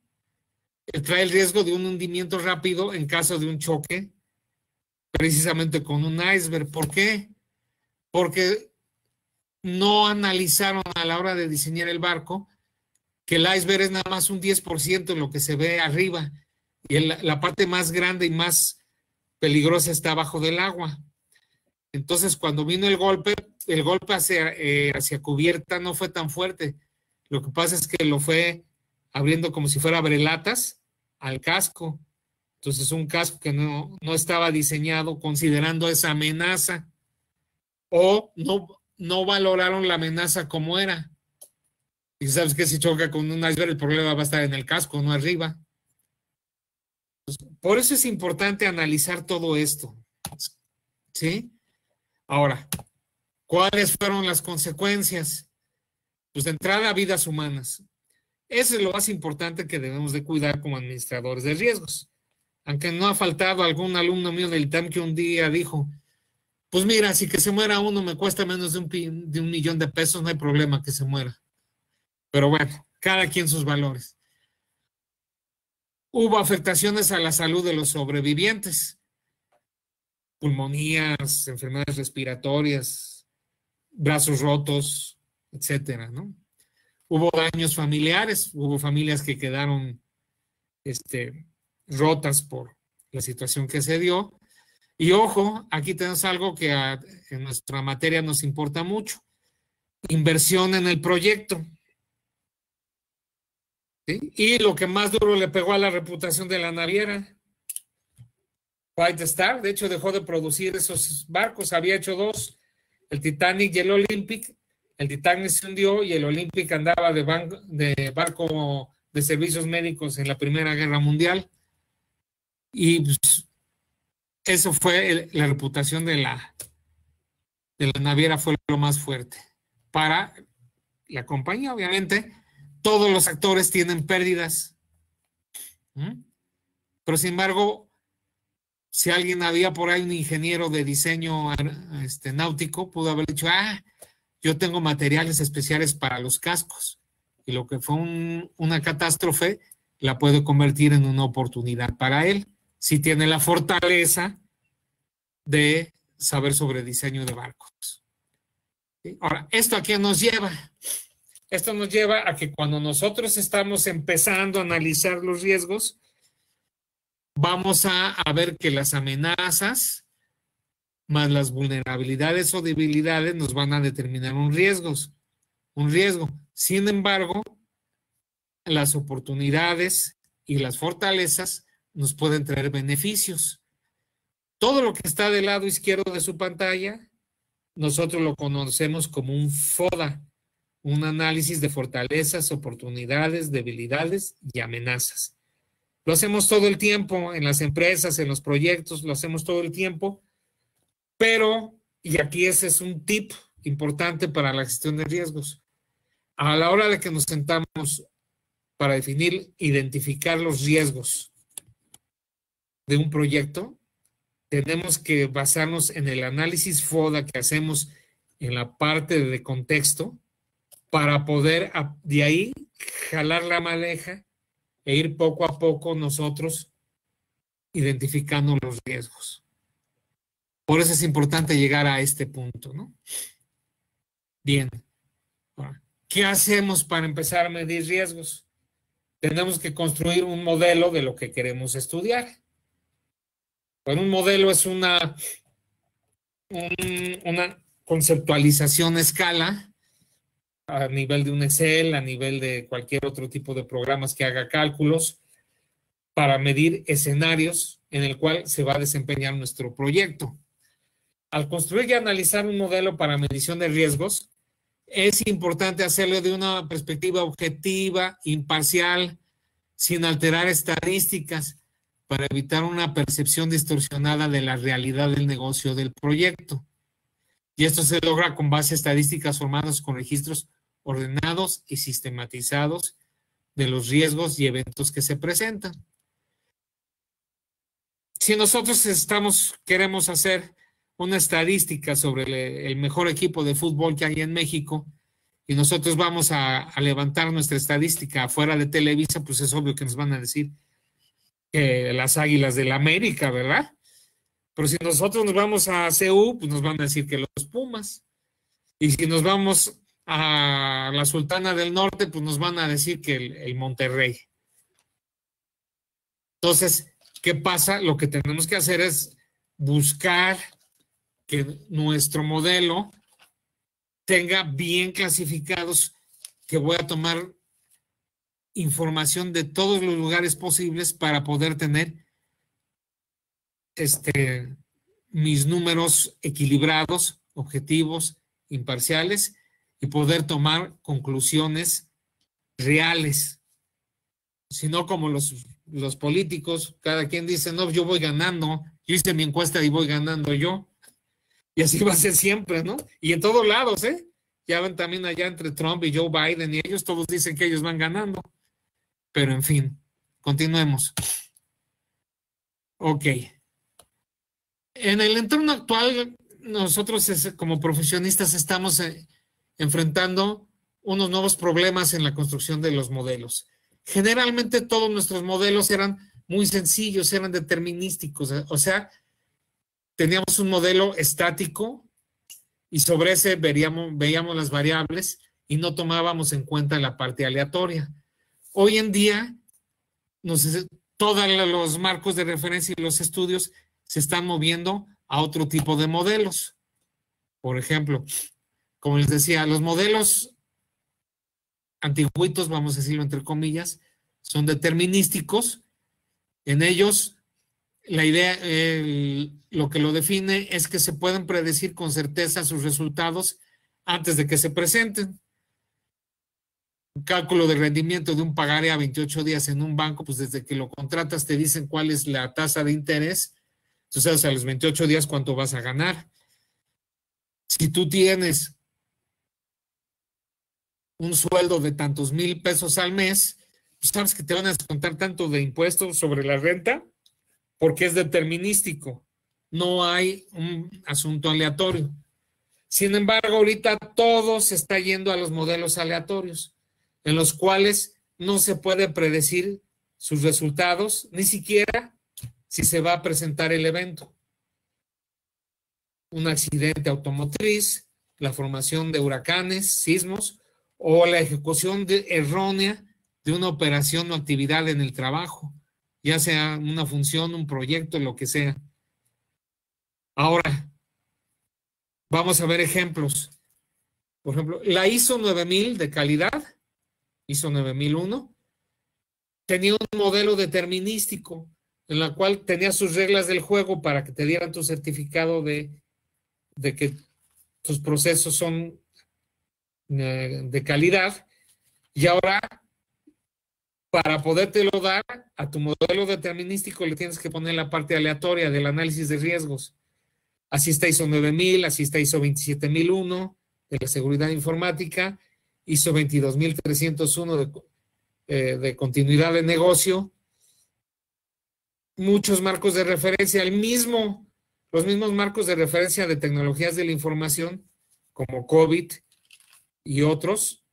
trae el riesgo de un hundimiento rápido en caso de un choque, precisamente con un iceberg. ¿Por qué? Porque no analizaron a la hora de diseñar el barco que el iceberg es nada más un 10% de lo que se ve arriba y la parte más grande y más peligrosa está abajo del agua. Entonces, cuando vino el golpe hacia cubierta no fue tan fuerte. Lo que pasa es que lo fue abriendo como si fuera abrelatas al casco. Entonces, un casco que no estaba diseñado considerando esa amenaza o no valoraron la amenaza como era. Y sabes que si choca con un iceberg, el problema va a estar en el casco, no arriba. Por eso es importante analizar todo esto. ¿Sí? Ahora, ¿cuáles fueron las consecuencias? Pues de entrada, vidas humanas. Eso es lo más importante que debemos de cuidar como administradores de riesgos. Aunque no ha faltado algún alumno mío del ITAM que un día dijo, pues mira, si que se muera uno me cuesta menos de $1 millón de pesos, no hay problema que se muera. Pero bueno, cada quien sus valores. Hubo afectaciones a la salud de los sobrevivientes, pulmonías, enfermedades respiratorias, brazos rotos, etcétera, ¿no? Hubo daños familiares, hubo familias que quedaron rotas por la situación que se dio. Y ojo, aquí tenemos algo que en nuestra materia nos importa mucho, inversión en el proyecto. ¿Sí? Y lo que más duro le pegó a la reputación de la naviera, White Star, de hecho dejó de producir esos barcos, había hecho 2, el Titanic y el Olympic. El Titanic se hundió y el Olympic andaba de barco de servicios médicos en la Primera Guerra Mundial. Y pues, eso fue la reputación de la naviera, fue lo más fuerte. Para la compañía, obviamente, todos los actores tienen pérdidas. Pero sin embargo, si alguien había por ahí un ingeniero de diseño náutico, pudo haber dicho, yo tengo materiales especiales para los cascos. Y lo que fue una catástrofe, la puede convertir en una oportunidad para él, si tiene la fortaleza de saber sobre diseño de barcos. ¿Sí? Ahora, ¿esto a qué nos lleva? Esto nos lleva a que cuando nosotros estamos empezando a analizar los riesgos, vamos a ver que las amenazas más las vulnerabilidades o debilidades nos van a determinar un riesgo. Sin embargo, las oportunidades y las fortalezas nos pueden traer beneficios. Todo lo que está del lado izquierdo de su pantalla, nosotros lo conocemos como un FODA, un análisis de fortalezas, oportunidades, debilidades y amenazas. Lo hacemos todo el tiempo en las empresas, en los proyectos, lo hacemos todo el tiempo, pero, y aquí ese es un tip importante para la gestión de riesgos, a la hora de que nos sentamos para definir, identificar los riesgos de un proyecto, tenemos que basarnos en el análisis FODA que hacemos en la parte de contexto para poder de ahí jalar la madeja e ir poco a poco nosotros identificando los riesgos. Por eso es importante llegar a este punto, ¿no? Bien. ¿Qué hacemos para empezar a medir riesgos? Tenemos que construir un modelo de lo que queremos estudiar. Bueno, un modelo es una conceptualización a escala a nivel de un Excel, a nivel de cualquier otro tipo de programas que haga cálculos para medir escenarios en el cual se va a desempeñar nuestro proyecto. Al construir y analizar un modelo para medición de riesgos, es importante hacerlo de una perspectiva objetiva, imparcial, sin alterar estadísticas, para evitar una percepción distorsionada de la realidad del negocio del proyecto. Y esto se logra con base a estadísticas formadas con registros ordenados y sistematizados de los riesgos y eventos que se presentan. Si nosotros queremos hacer una estadística sobre el mejor equipo de fútbol que hay en México y nosotros vamos a levantar nuestra estadística afuera de Televisa, pues es obvio que nos van a decir que las Águilas del América, ¿verdad? Pero si nosotros nos vamos a CU, pues nos van a decir que los Pumas. Y si nos vamos a la Sultana del Norte, pues nos van a decir que el Monterrey. Entonces, ¿qué pasa? Lo que tenemos que hacer es buscar que nuestro modelo tenga bien clasificados, que voy a tomar información de todos los lugares posibles para poder tener mis números equilibrados, objetivos, imparciales y poder tomar conclusiones reales. Si no, como los políticos, cada quien dice, no, yo voy ganando, yo hice mi encuesta y voy ganando yo. Y así va a ser siempre, ¿no? Y en todos lados, ¿eh? Ya ven también allá entre Trump y Joe Biden y ellos todos dicen que ellos van ganando. Pero en fin, continuemos. Ok. En el entorno actual, nosotros como profesionistas estamos enfrentando unos nuevos problemas en la construcción de los modelos. Generalmente todos nuestros modelos eran muy sencillos, eran determinísticos, o sea, teníamos un modelo estático y sobre ese veíamos las variables y no tomábamos en cuenta la parte aleatoria. Hoy en día, todos los marcos de referencia y los estudios se están moviendo a otro tipo de modelos. Por ejemplo, como les decía, los modelos antiguitos, vamos a decirlo entre comillas, son determinísticos. En ellos, la idea, lo que lo define es que se pueden predecir con certeza sus resultados antes de que se presenten. Un cálculo de rendimiento de un pagaré a 28 días en un banco, pues desde que lo contratas te dicen cuál es la tasa de interés. Tú sabes a los 28 días cuánto vas a ganar. Si tú tienes un sueldo de tantos mil pesos al mes, pues sabes que te van a descontar tanto de impuestos sobre la renta porque es determinístico. No hay un asunto aleatorio. Sin embargo, ahorita todo se está yendo a los modelos aleatorios, en los cuales no se puede predecir sus resultados, ni siquiera si se va a presentar el evento. Un accidente automotriz, la formación de huracanes, sismos o la ejecución errónea de una operación o actividad en el trabajo, ya sea una función, un proyecto, lo que sea. Ahora, vamos a ver ejemplos. Por ejemplo, la ISO 9000 de calidad, ISO 9001, tenía un modelo determinístico en la cual tenía sus reglas del juego para que te dieran tu certificado de que tus procesos son de calidad. Y ahora, para podértelo dar a tu modelo determinístico, le tienes que poner la parte aleatoria del análisis de riesgos. Así está ISO 9000, así está ISO 27001 de la seguridad informática, ISO 22301 de continuidad de negocio, muchos marcos de referencia, los mismos marcos de referencia de tecnologías de la información, como COVID y otros,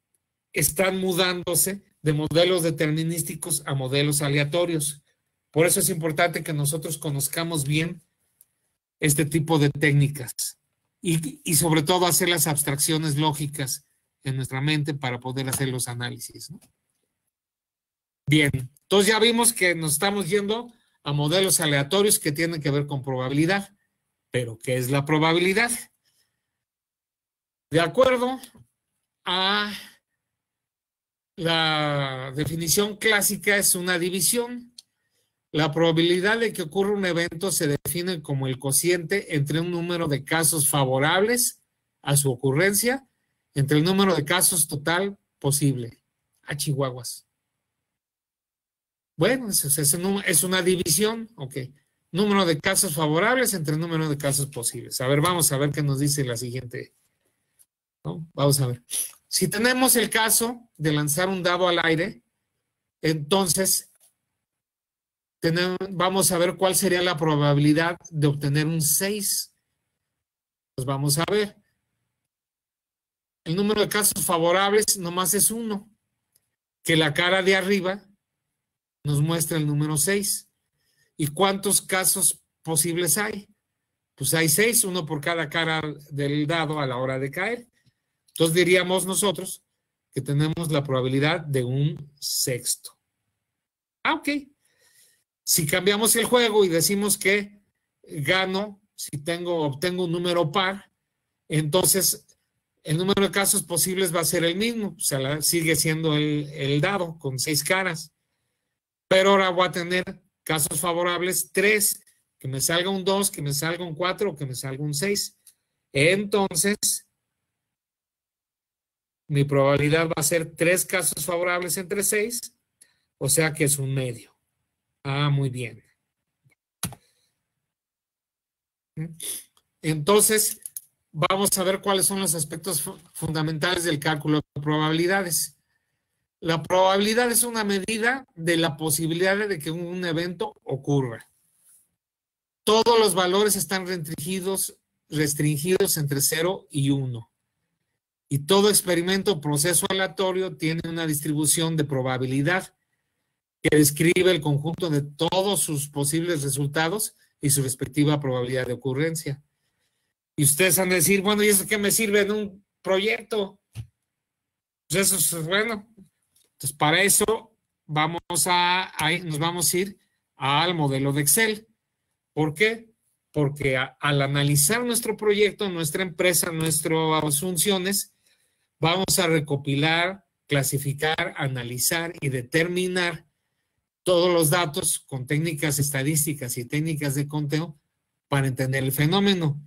están mudándose de modelos determinísticos a modelos aleatorios. Por eso es importante que nosotros conozcamos bien este tipo de técnicas y sobre todo hacer las abstracciones lógicas en nuestra mente para poder hacer los análisis, ¿no? Bien, entonces ya vimos que nos estamos yendo a modelos aleatorios que tienen que ver con probabilidad. ¿Pero qué es la probabilidad? De acuerdo a la definición clásica, es una división. La probabilidad de que ocurra un evento se define como el cociente entre un número de casos favorables a su ocurrencia entre el número de casos total posible. A chihuahuas. Bueno, es una división, ok. Número de casos favorables entre el número de casos posibles. A ver, vamos a ver qué nos dice la siguiente, ¿no? Vamos a ver. Si tenemos el caso de lanzar un dado al aire, entonces vamos a ver cuál sería la probabilidad de obtener un 6. Pues vamos a ver. El número de casos favorables nomás es 1, que la cara de arriba nos muestra el número 6. ¿Y cuántos casos posibles hay? Pues hay 6, 1 por cada cara del dado a la hora de caer. Entonces diríamos nosotros que tenemos la probabilidad de un sexto. Ok. Si cambiamos el juego y decimos que gano, si obtengo un número par, entonces el número de casos posibles va a ser el mismo. O sea, sigue siendo el dado con 6 caras. Pero ahora voy a tener casos favorables 3, que me salga un 2, que me salga un 4 o que me salga un 6. Entonces, mi probabilidad va a ser 3 casos favorables entre 6, o sea que es un medio. Ah, muy bien. Entonces, vamos a ver cuáles son los aspectos fundamentales del cálculo de probabilidades. La probabilidad es una medida de la posibilidad de que un evento ocurra. Todos los valores están restringidos entre 0 y 1. Y todo experimento o proceso aleatorio tiene una distribución de probabilidad que describe el conjunto de todos sus posibles resultados y su respectiva probabilidad de ocurrencia. Y ustedes han de decir, bueno, ¿y eso qué me sirve en un proyecto? Pues eso es bueno. Entonces, para eso nos vamos a ir al modelo de Excel. ¿Por qué? Porque al analizar nuestro proyecto, nuestra empresa, nuestras funciones, vamos a recopilar, clasificar, analizar y determinar todos los datos con técnicas estadísticas y técnicas de conteo para entender el fenómeno.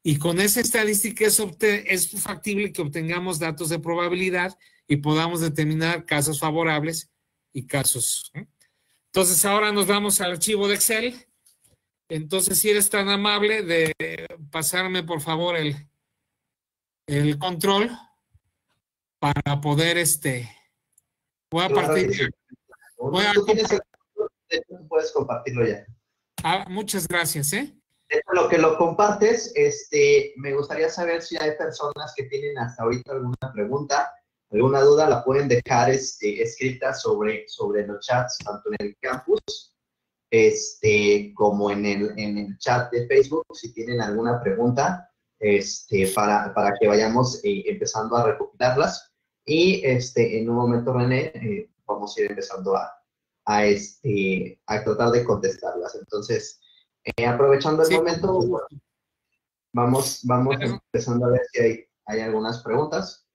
Y con esa estadística es factible que obtengamos datos de probabilidad y podamos determinar casos favorables y casos. Entonces, ahora nos vamos al archivo de Excel. Entonces, si eres tan amable de pasarme, por favor, el control para poder, voy a Claro partir. que sí. Tú tienes el control, de hecho, tú puedes compartirlo ya. Muchas gracias, ¿eh? Lo que lo compartes, me gustaría saber si hay personas que tienen hasta ahorita alguna pregunta, alguna duda, la pueden dejar escrita sobre los chats, tanto en el campus como en el chat de Facebook, si tienen alguna pregunta, para que vayamos empezando a recopilarlas. Y en un momento, René, vamos a ir empezando a tratar de contestarlas. Entonces, aprovechando el Sí, momento, vamos empezando a ver si hay algunas preguntas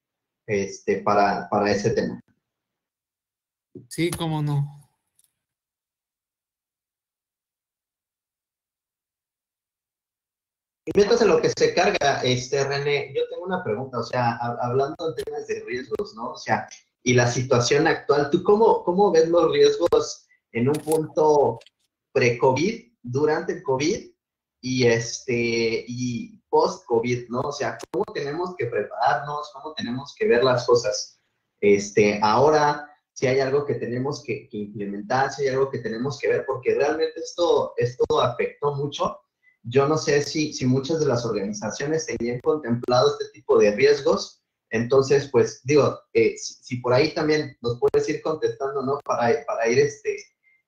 para ese tema. sí, cómo no. mientras en lo que se carga, René, yo tengo una pregunta, o sea, hablando en temas de riesgos, ¿no? O sea, y la situación actual, ¿tú cómo ves los riesgos en un punto pre-COVID, durante el COVID y post-COVID, ¿no? O sea, ¿cómo tenemos que prepararnos? ¿Cómo tenemos que ver las cosas? Ahora, si hay algo que tenemos que implementar, si hay algo que tenemos que ver, porque realmente esto afectó mucho. Yo no sé si muchas de las organizaciones tenían contemplado este tipo de riesgos. Entonces, pues digo, si por ahí también nos puedes ir contestando, ¿no? Para ir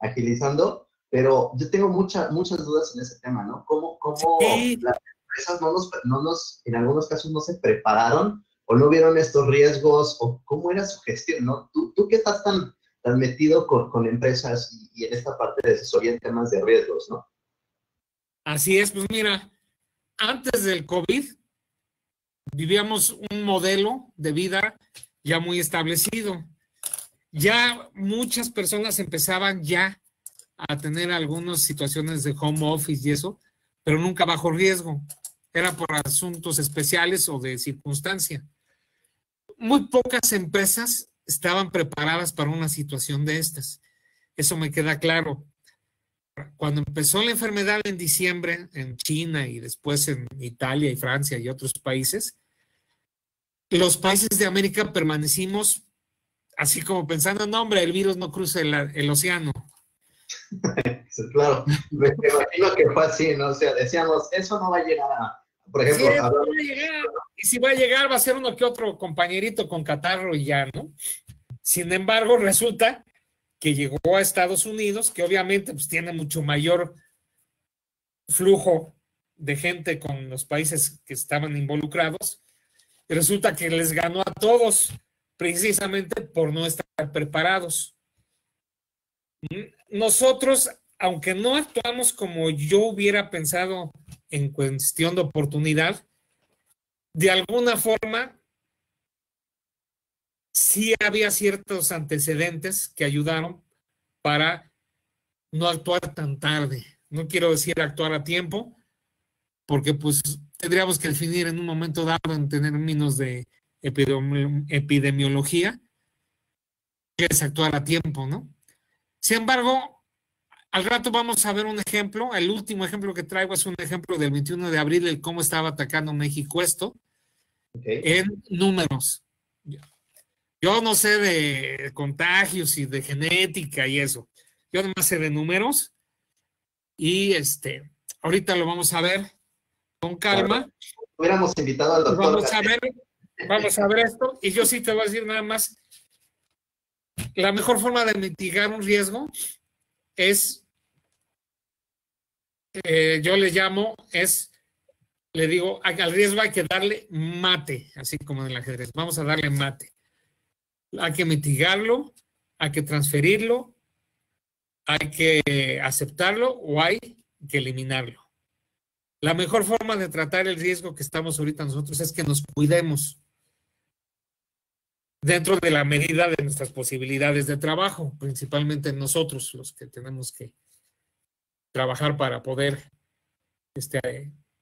agilizando, pero yo tengo muchas dudas en ese tema, ¿no? ¿Cómo Sí, las empresas en algunos casos no se prepararon o no vieron estos riesgos o cómo era su gestión, ¿no? Tú que estás tan metido con empresas y en esta parte de asesoría en temas de riesgos, ¿no? así es. Pues mira, antes del COVID vivíamos un modelo de vida ya muy establecido. Ya muchas personas empezaban ya a tener algunas situaciones de home office y eso, pero nunca bajo riesgo. Era por asuntos especiales o de circunstancia. Muy pocas empresas estaban preparadas para una situación de estas. Eso me queda claro. Cuando empezó la enfermedad en diciembre en China y después en Italia y Francia y otros países, los países de América permanecimos así como pensando, no, hombre, el virus no cruza el océano. Claro, me imagino que fue así, ¿no? O sea, decíamos, eso no va a llegar por Sí, ejemplo, eso no va a llegar. Y si va a llegar, va a ser uno que otro compañerito con catarro y ya, ¿no? Sin embargo, resulta que llegó a Estados Unidos, que obviamente pues, tiene mucho mayor flujo de gente con los países que estaban involucrados, y resulta que les ganó a todos precisamente por no estar preparados. Nosotros, aunque no actuamos como yo hubiera pensado en cuestión de oportunidad, de alguna forma sí había ciertos antecedentes que ayudaron para no actuar tan tarde. No quiero decir actuar a tiempo, porque pues tendríamos que definir en un momento dado en términos de epidemiología qué es actuar a tiempo, ¿no? Sin embargo, al rato vamos a ver un ejemplo. El último ejemplo que traigo es un ejemplo del 21 de abril, el cómo estaba atacando México esto, okay. en números. Yo no sé de contagios y de genética y eso. Yo nomás sé de números y ahorita lo vamos a ver con Claro. calma. Hubiéramos invitado al doctor. Vamos a ver esto y yo sí te voy a decir nada más. La mejor forma de mitigar un riesgo es, yo le llamo, le digo, al riesgo hay que darle mate, así como en el ajedrez. Vamos a darle mate. Hay que mitigarlo, hay que transferirlo, hay que aceptarlo o hay que eliminarlo. La mejor forma de tratar el riesgo que estamos ahorita nosotros es que nos cuidemos dentro de la medida de nuestras posibilidades de trabajo, principalmente nosotros, los que tenemos que trabajar para poder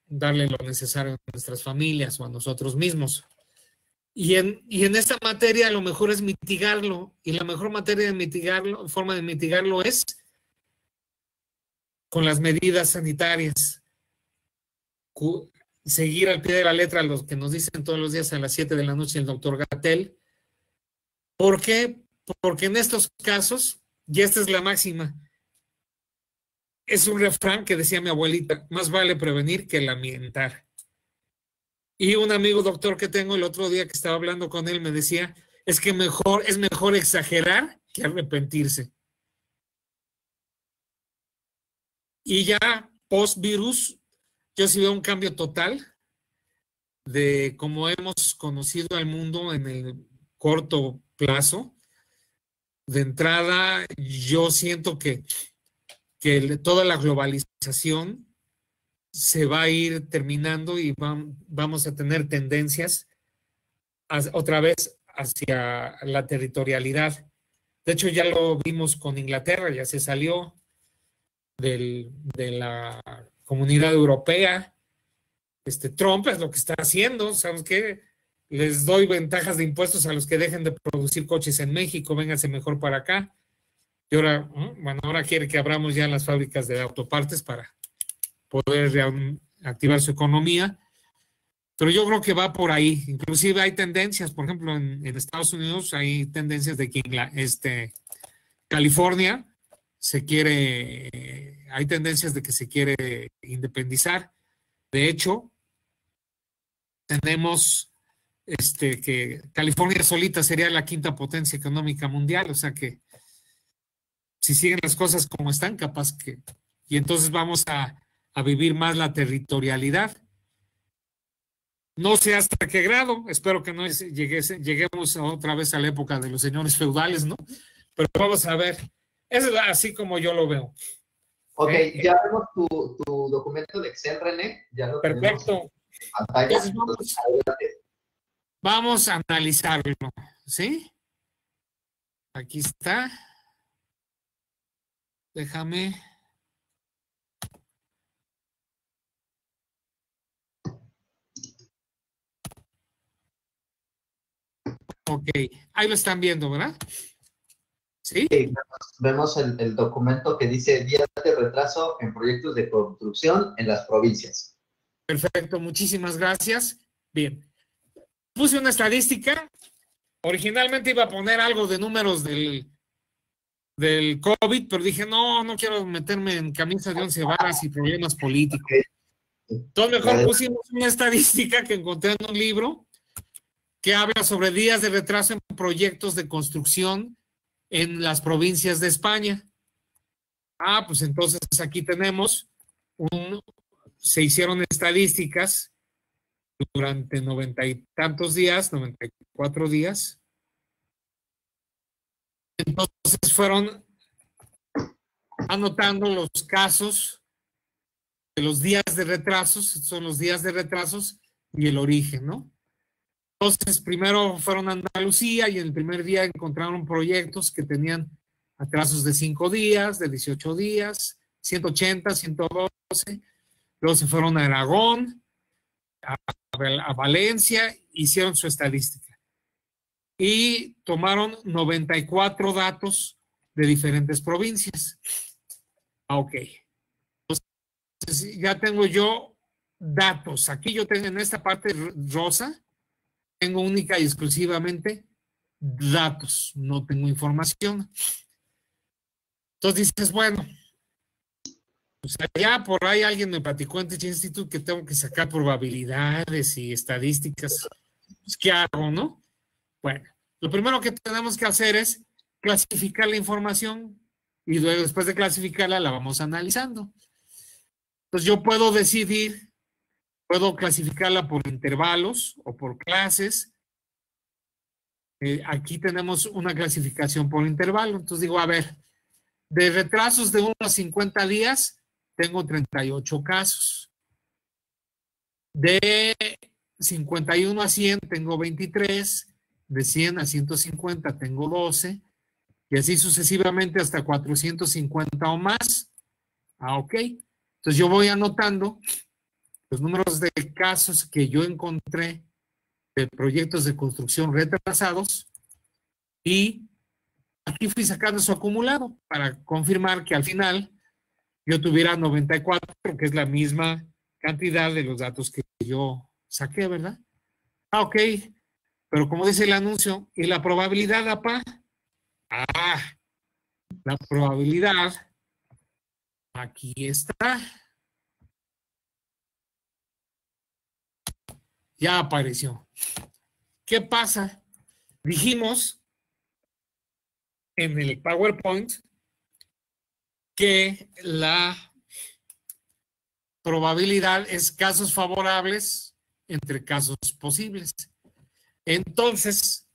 darle lo necesario a nuestras familias o a nosotros mismos. Y en esta materia lo mejor es mitigarlo, y la mejor materia de mitigarlo, forma de mitigarlo es con las medidas sanitarias. Seguir al pie de la letra lo que nos dicen todos los días a las 7 de la noche el doctor Gatell. ¿Por qué? Porque en estos casos, y esta es la máxima, es un refrán que decía mi abuelita, más vale prevenir que lamentar. Y un amigo doctor que tengo el otro día que estaba hablando con él me decía, es mejor exagerar que arrepentirse. Y ya post-virus, yo sí veo un cambio total de cómo hemos conocido al mundo en el corto plazo. De entrada, yo siento que toda la globalización se va a ir terminando y vamos a tener tendencias otra vez hacia la territorialidad. De hecho, ya lo vimos con Inglaterra, ya se salió de la comunidad europea Trump es lo que está haciendo. ¿Sabes qué? Les doy ventajas de impuestos a los que dejen de producir coches en México, vénganse mejor para acá. Y ahora, bueno, ahora quiere que abramos ya las fábricas de autopartes para poder activar su economía. Pero yo creo que va por ahí. Inclusive hay tendencias, por ejemplo, en Estados Unidos hay tendencias de que California hay tendencias de que se quiere independizar. De hecho, tenemos que California solita sería la quinta potencia económica mundial, o sea que si siguen las cosas como están, capaz que... Y entonces vamos a vivir más la territorialidad. No sé hasta qué grado, espero que no lleguemos otra vez a la época de los señores feudales, ¿no? Pero vamos a ver. Es así como yo lo veo. Ok, ya vemos tu documento de Excel, René. Ya lo tenemos en pantalla. Entonces vamos a analizarlo, ¿sí? Aquí está. Déjame. Ok, ahí lo están viendo, ¿verdad? ¿Sí? Sí, vemos el documento que dice días de retraso en proyectos de construcción en las provincias. Perfecto, muchísimas gracias. Bien. Puse una estadística. Originalmente iba a poner algo de números del COVID, pero dije, no quiero meterme en camisa de 11 varas y problemas políticos. Entonces mejor pusimos una estadística que encontré en un libro que habla sobre días de retraso en proyectos de construcción en las provincias de España. Pues entonces aquí tenemos se hicieron estadísticas durante 90 y tantos días, 94 días. Entonces fueron anotando los casos de los días de retrasos, son los días de retrasos y el origen, ¿no? Entonces, primero fueron a Andalucía y en el primer día encontraron proyectos que tenían atrasos de 5 días, de 18 días, 180, 112. Luego se fueron a Aragón, a Valencia, hicieron su estadística. Y tomaron 94 datos de diferentes provincias. Ok. Entonces, ya tengo yo datos. Aquí yo tengo en esta parte rosa, tengo única y exclusivamente datos, no tengo información. Entonces dices, bueno, pues allá por ahí alguien me platicó en Teaching Institute que tengo que sacar probabilidades y estadísticas. Pues, ¿qué hago, no? Bueno, lo primero que tenemos que hacer es clasificar la información y luego después de clasificarla la vamos analizando. Entonces yo puedo decidir, puedo clasificarla por intervalos o por clases. Aquí tenemos una clasificación por intervalo. Entonces digo, a ver, de retrasos de 1 a 50 días, tengo 38 casos. De 51 a 100 tengo 23. De 100 a 150 tengo 12. Y así sucesivamente hasta 450 o más. Ok. Entonces yo voy anotando los números de casos que yo encontré de proyectos de construcción retrasados y aquí fui sacando su acumulado para confirmar que al final yo tuviera 94, que es la misma cantidad de los datos que yo saqué, ¿verdad? Ok, pero como dice el anuncio, ¿y la probabilidad, APA? La probabilidad, aquí está. Ya apareció. ¿Qué pasa? Dijimos en el PowerPoint que la probabilidad es casos favorables entre casos posibles. Entonces,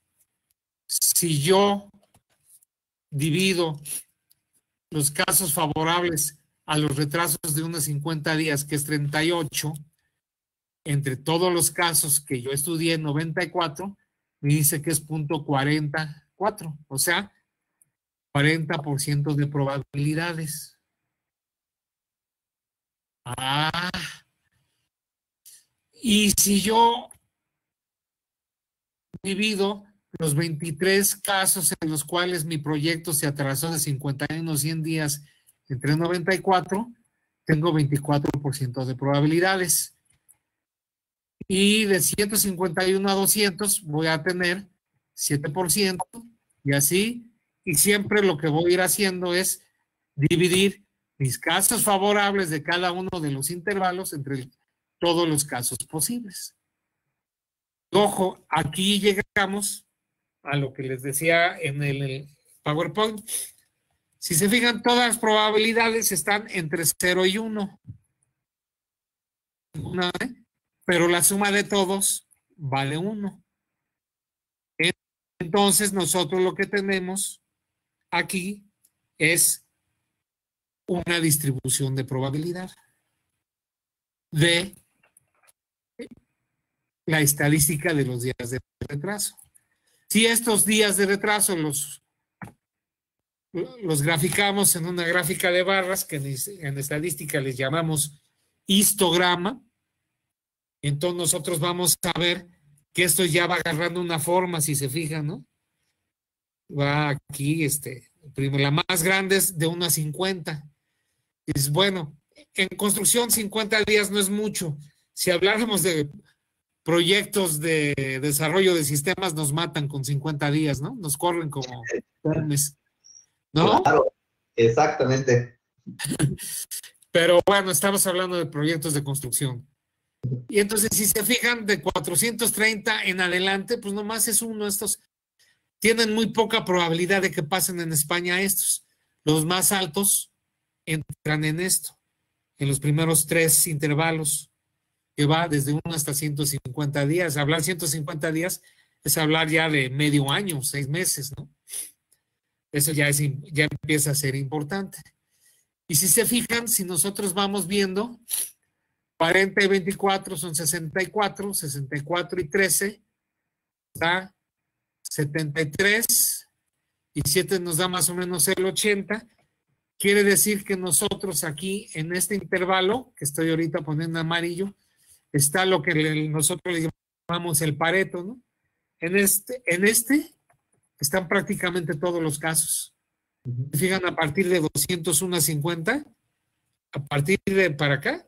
si yo divido los casos favorables a los retrasos de unos 50 días, que es 38, entre todos los casos que yo estudié, 94, me dice que es 0.44, o sea, 40% de probabilidades. Y si yo divido los 23 casos en los cuales mi proyecto se atrasó de 51 a 100 días entre 94, tengo 24% de probabilidades. Y de 151 a 200 voy a tener 7%, y así, y siempre lo que voy a ir haciendo es dividir mis casos favorables de cada uno de los intervalos entre todos los casos posibles. Ojo, aquí llegamos a lo que les decía en el PowerPoint. Si se fijan, todas las probabilidades están entre 0 y 1. Pero la suma de todos vale 1. Entonces, nosotros lo que tenemos aquí es una distribución de probabilidad de la estadística de los días de retraso. Si estos días de retraso los graficamos en una gráfica de barras, que en estadística les llamamos histograma, entonces nosotros vamos a ver que esto ya va agarrando una forma, si se fijan, ¿no? Va aquí, la más grande es de 1 a 50. Es bueno, en construcción 50 días no es mucho. Si habláramos de proyectos de desarrollo de sistemas, nos matan con 50 días, ¿no? Nos corren como un mes, ¿no? Claro, exactamente. Pero bueno, estamos hablando de proyectos de construcción. Y entonces, si se fijan, de 430 en adelante, pues nomás es uno. Estos tienen muy poca probabilidad de que pasen en España estos. Los más altos entran en esto, en los primeros 3 intervalos, que va desde 1 hasta 150 días. Hablar 150 días es hablar ya de medio año, 6 meses, ¿no? Eso ya empieza a ser importante. Y si se fijan, si nosotros vamos viendo, 40 y 24 son 64, 64 y 13 da 73, y 7 nos da más o menos el 80. Quiere decir que nosotros aquí, en este intervalo, que estoy ahorita poniendo en amarillo, está lo que nosotros le llamamos el Pareto, ¿no? En este están prácticamente todos los casos. Fijan, a partir de 201 a 50, a partir de para acá,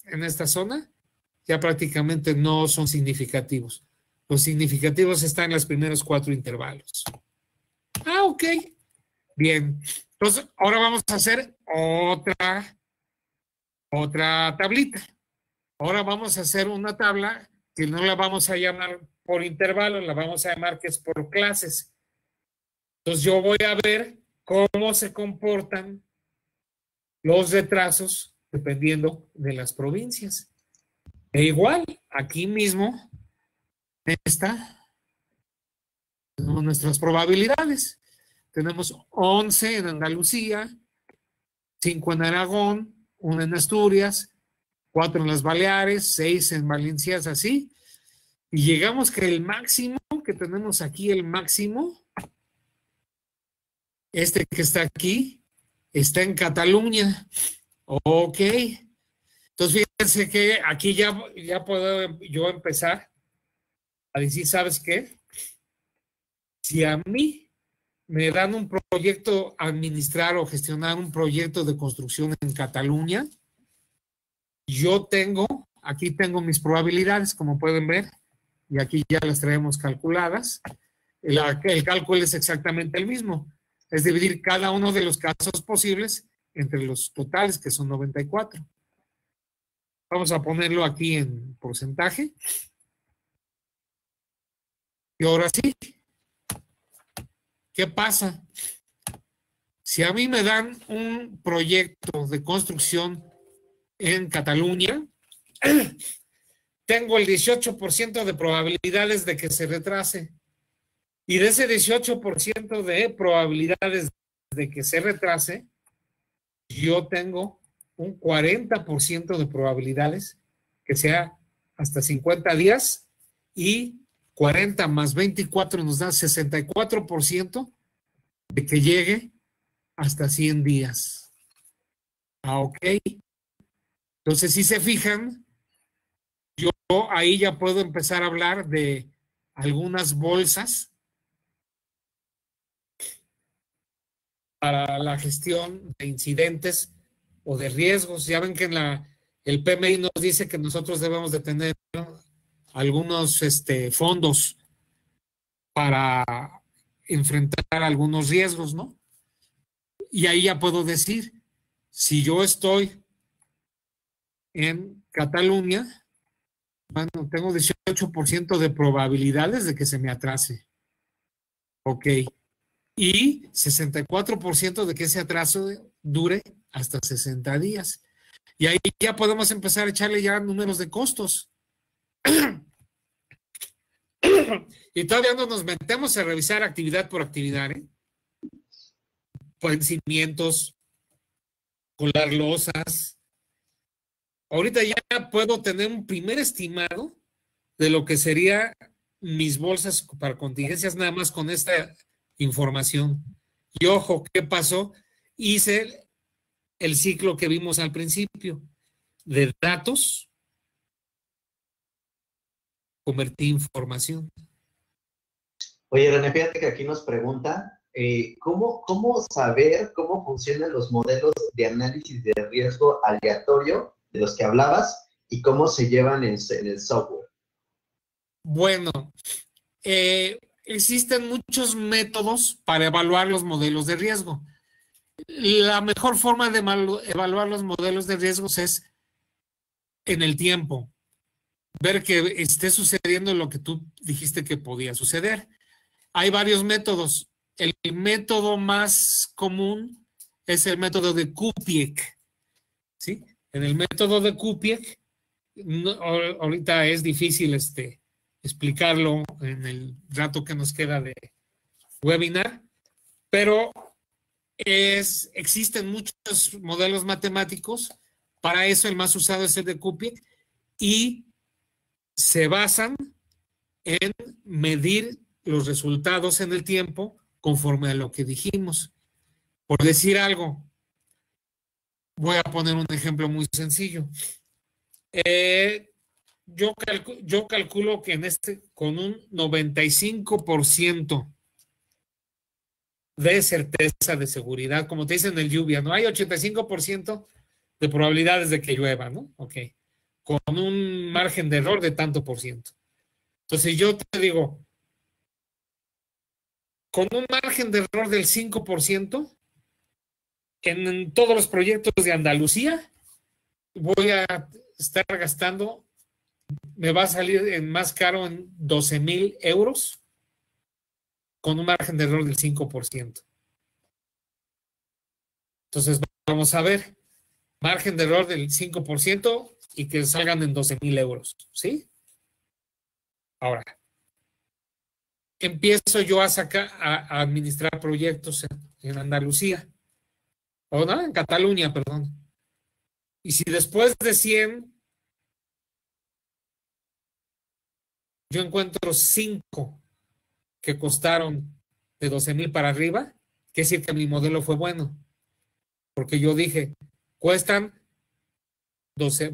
en esta zona, ya prácticamente no son significativos. Los significativos están en los primeros 4 intervalos. Ah, ok. Bien. Entonces, ahora vamos a hacer otra tablita. Ahora vamos a hacer una tabla que no la vamos a llamar por intervalo, la vamos a llamar que es por clases. Entonces, yo voy a ver cómo se comportan los retrasos dependiendo de las provincias. E igual, aquí mismo está nuestras probabilidades. Tenemos 11 en Andalucía, 5 en Aragón, 1 en Asturias, 4 en las Baleares, 6 en Valencia, así. Y llegamos que el máximo que tenemos aquí, el máximo, que está aquí, está en Cataluña. Ok. Entonces, fíjense que aquí ya puedo yo empezar a decir, ¿sabes qué? Si a mí me dan un proyecto, administrar o gestionar un proyecto de construcción en Cataluña, aquí tengo mis probabilidades, como pueden ver, y aquí ya las traemos calculadas. El cálculo es exactamente el mismo, es dividir cada uno de los casos posibles entre los totales, que son 94. Vamos a ponerlo aquí en porcentaje. Y ahora sí, ¿qué pasa? Si a mí me dan un proyecto de construcción en Cataluña, tengo el 18% de probabilidades de que se retrase. Y de ese 18% de probabilidades de que se retrase, yo tengo un 40% de probabilidades que sea hasta 50 días, y 40 más 24 nos da 64% de que llegue hasta 100 días. Ah, ok. Entonces, si se fijan, yo ahí ya puedo empezar a hablar de algunas bolsas para la gestión de incidentes o de riesgos. Ya ven que el PMI nos dice que nosotros debemos de tener algunos fondos para enfrentar algunos riesgos, ¿no? Y ahí ya puedo decir, si yo estoy en Cataluña, bueno, tengo 18% de probabilidades de que se me atrase. Ok. Y 64% de que ese atraso dure hasta 60 días. Y ahí ya podemos empezar a echarle ya números de costos. Y todavía no nos metemos a revisar actividad por actividad, ¿eh? Vencimientos, colar losas. Ahorita ya puedo tener un primer estimado de lo que sería mis bolsas para contingencias nada más con esta información. Y ojo, ¿qué pasó? Hice el ciclo que vimos al principio de datos, convertí información. Oye, René, fíjate que aquí nos pregunta, ¿cómo saber cómo funcionan los modelos de análisis de riesgo aleatorio de los que hablabas y cómo se llevan en el software? Bueno, existen muchos métodos para evaluar los modelos de riesgo. La mejor forma de evaluar los modelos de riesgos es en el tiempo, ver que esté sucediendo lo que tú dijiste que podía suceder. Hay varios métodos. El método más común es el método de Kupiec, ¿sí? En el método de Kupiec, ahorita es difícil explicarlo en el rato que nos queda de webinar, pero existen muchos modelos matemáticos. Para eso el más usado es el de Kupiec y se basan en medir los resultados en el tiempo conforme a lo que dijimos. Por decir algo, voy a poner un ejemplo muy sencillo. Yo calculo que con un 95% de certeza de seguridad, como te dicen en el lluvia, ¿no? Hay 85% de probabilidades de que llueva, ¿no? Ok. Con un margen de error de tanto por ciento. Entonces yo te digo, con un margen de error del 5%, en todos los proyectos de Andalucía, voy a estar gastando, me va a salir más caro en 12,000 euros con un margen de error del 5%. Entonces, vamos a ver, margen de error del 5% y que salgan en 12,000 euros, ¿sí? Ahora, empiezo yo a administrar proyectos en Andalucía, o no, en Cataluña, perdón. Y si después de 100 yo encuentro 5 que costaron de 12,000 para arriba, quiere decir que mi modelo fue bueno. Porque yo dije, va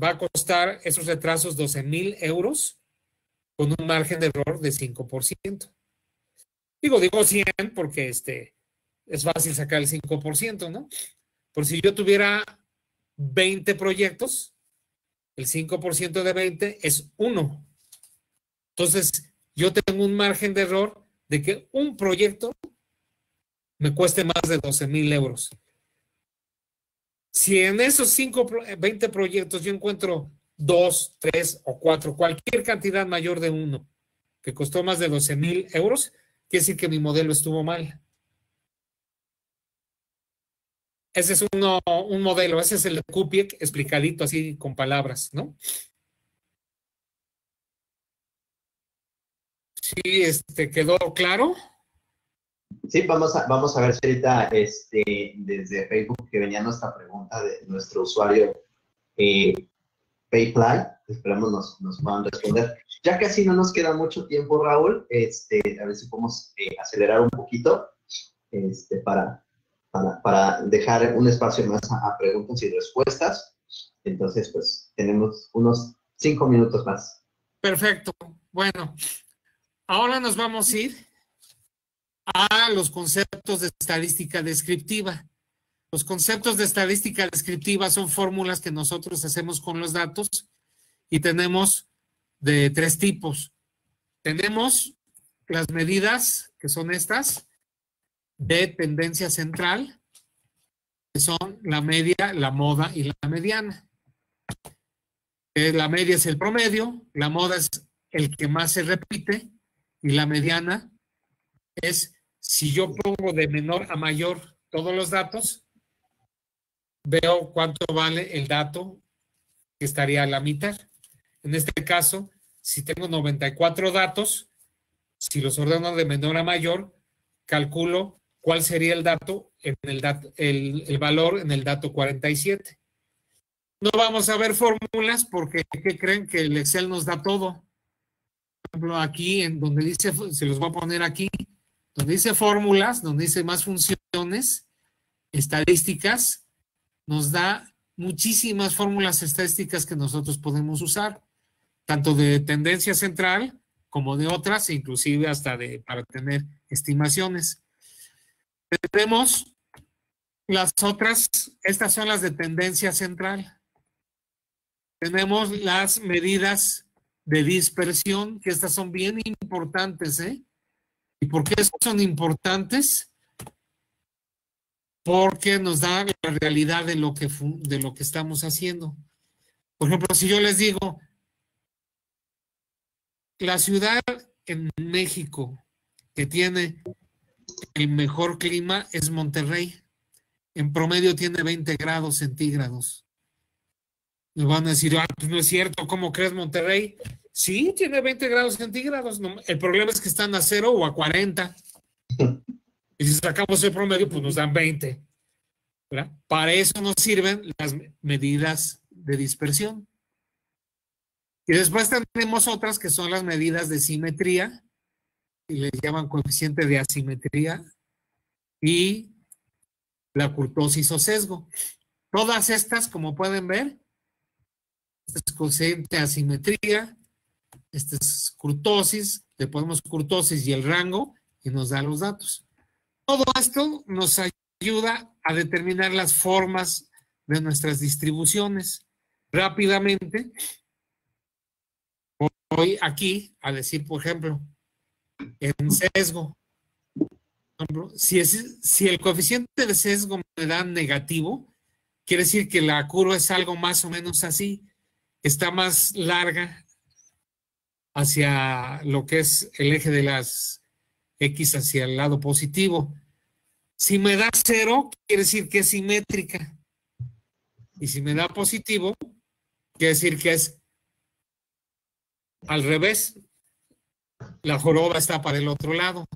a costar esos retrasos 12,000 euros con un margen de error de 5%. Digo 100 porque es fácil sacar el 5%, ¿no? Por si yo tuviera 20 proyectos, el 5% de 20 es 1. Entonces, yo tengo un margen de error de que un proyecto me cueste más de 12,000 euros. Si en esos 20 proyectos yo encuentro 2, 3 o 4, cualquier cantidad mayor de 1 que costó más de 12,000 euros, quiere decir que mi modelo estuvo mal. Ese es un modelo, ese es el de Kupiec explicadito así con palabras, ¿no? Sí, ¿quedó claro? Sí, vamos a ver si ahorita desde Facebook que venía nuestra pregunta de nuestro usuario Payfly, esperamos nos puedan responder. Ya casi no nos queda mucho tiempo, Raúl, a ver si podemos acelerar un poquito para dejar un espacio más a preguntas y respuestas. Entonces, pues, tenemos unos 5 minutos más. Perfecto. Bueno, ahora nos vamos a ir a los conceptos de estadística descriptiva. Los conceptos de estadística descriptiva son fórmulas que nosotros hacemos con los datos y tenemos de 3 tipos. Tenemos las medidas, que son estas, de tendencia central, que son la media, la moda y la mediana. La media es el promedio, la moda es el que más se repite y la mediana es si yo pongo de menor a mayor todos los datos, veo cuánto vale el dato que estaría a la mitad. En este caso, si tengo 94 datos, si los ordeno de menor a mayor, calculo cuál sería el dato en el valor en el dato 47. No vamos a ver fórmulas porque ¿qué creen? Que el Excel nos da todo. Por ejemplo, aquí en donde dice, se los voy a poner aquí, donde dice fórmulas, donde dice más funciones, estadísticas, nos da muchísimas fórmulas estadísticas que nosotros podemos usar, tanto de tendencia central como de otras, inclusive hasta para tener estimaciones. Tenemos las otras, estas son las de tendencia central. Tenemos las medidas de dispersión, que estas son bien importantes, ¿eh? ¿Y por qué son importantes? Porque nos da la realidad de lo que estamos haciendo. Por ejemplo, si yo les digo, la ciudad en México que tiene el mejor clima es Monterrey. En promedio tiene 20 grados centígrados. Me van a decir, pues no es cierto, ¿cómo crees Monterrey? Sí, tiene 20 grados centígrados. No, el problema es que están a 0 o a 40. Y si sacamos el promedio, pues nos dan 20. ¿Verdad? Para eso nos sirven las medidas de dispersión. Y después tenemos otras que son las medidas de simetría, y les llaman coeficiente de asimetría, y la kurtosis o sesgo. Todas estas, como pueden ver, este es coeficiente de asimetría, este es kurtosis, le ponemos kurtosis y el rango, y nos da los datos. Todo esto nos ayuda a determinar las formas de nuestras distribuciones. Rápidamente, voy aquí a decir, por ejemplo, en sesgo. Por ejemplo, si el coeficiente de sesgo me da negativo, quiere decir que la curva es algo más o menos así. Está más larga hacia lo que es el eje de las X hacia el lado positivo. Si me da 0, quiere decir que es simétrica. Y si me da positivo, quiere decir que es al revés. La joroba está para el otro lado.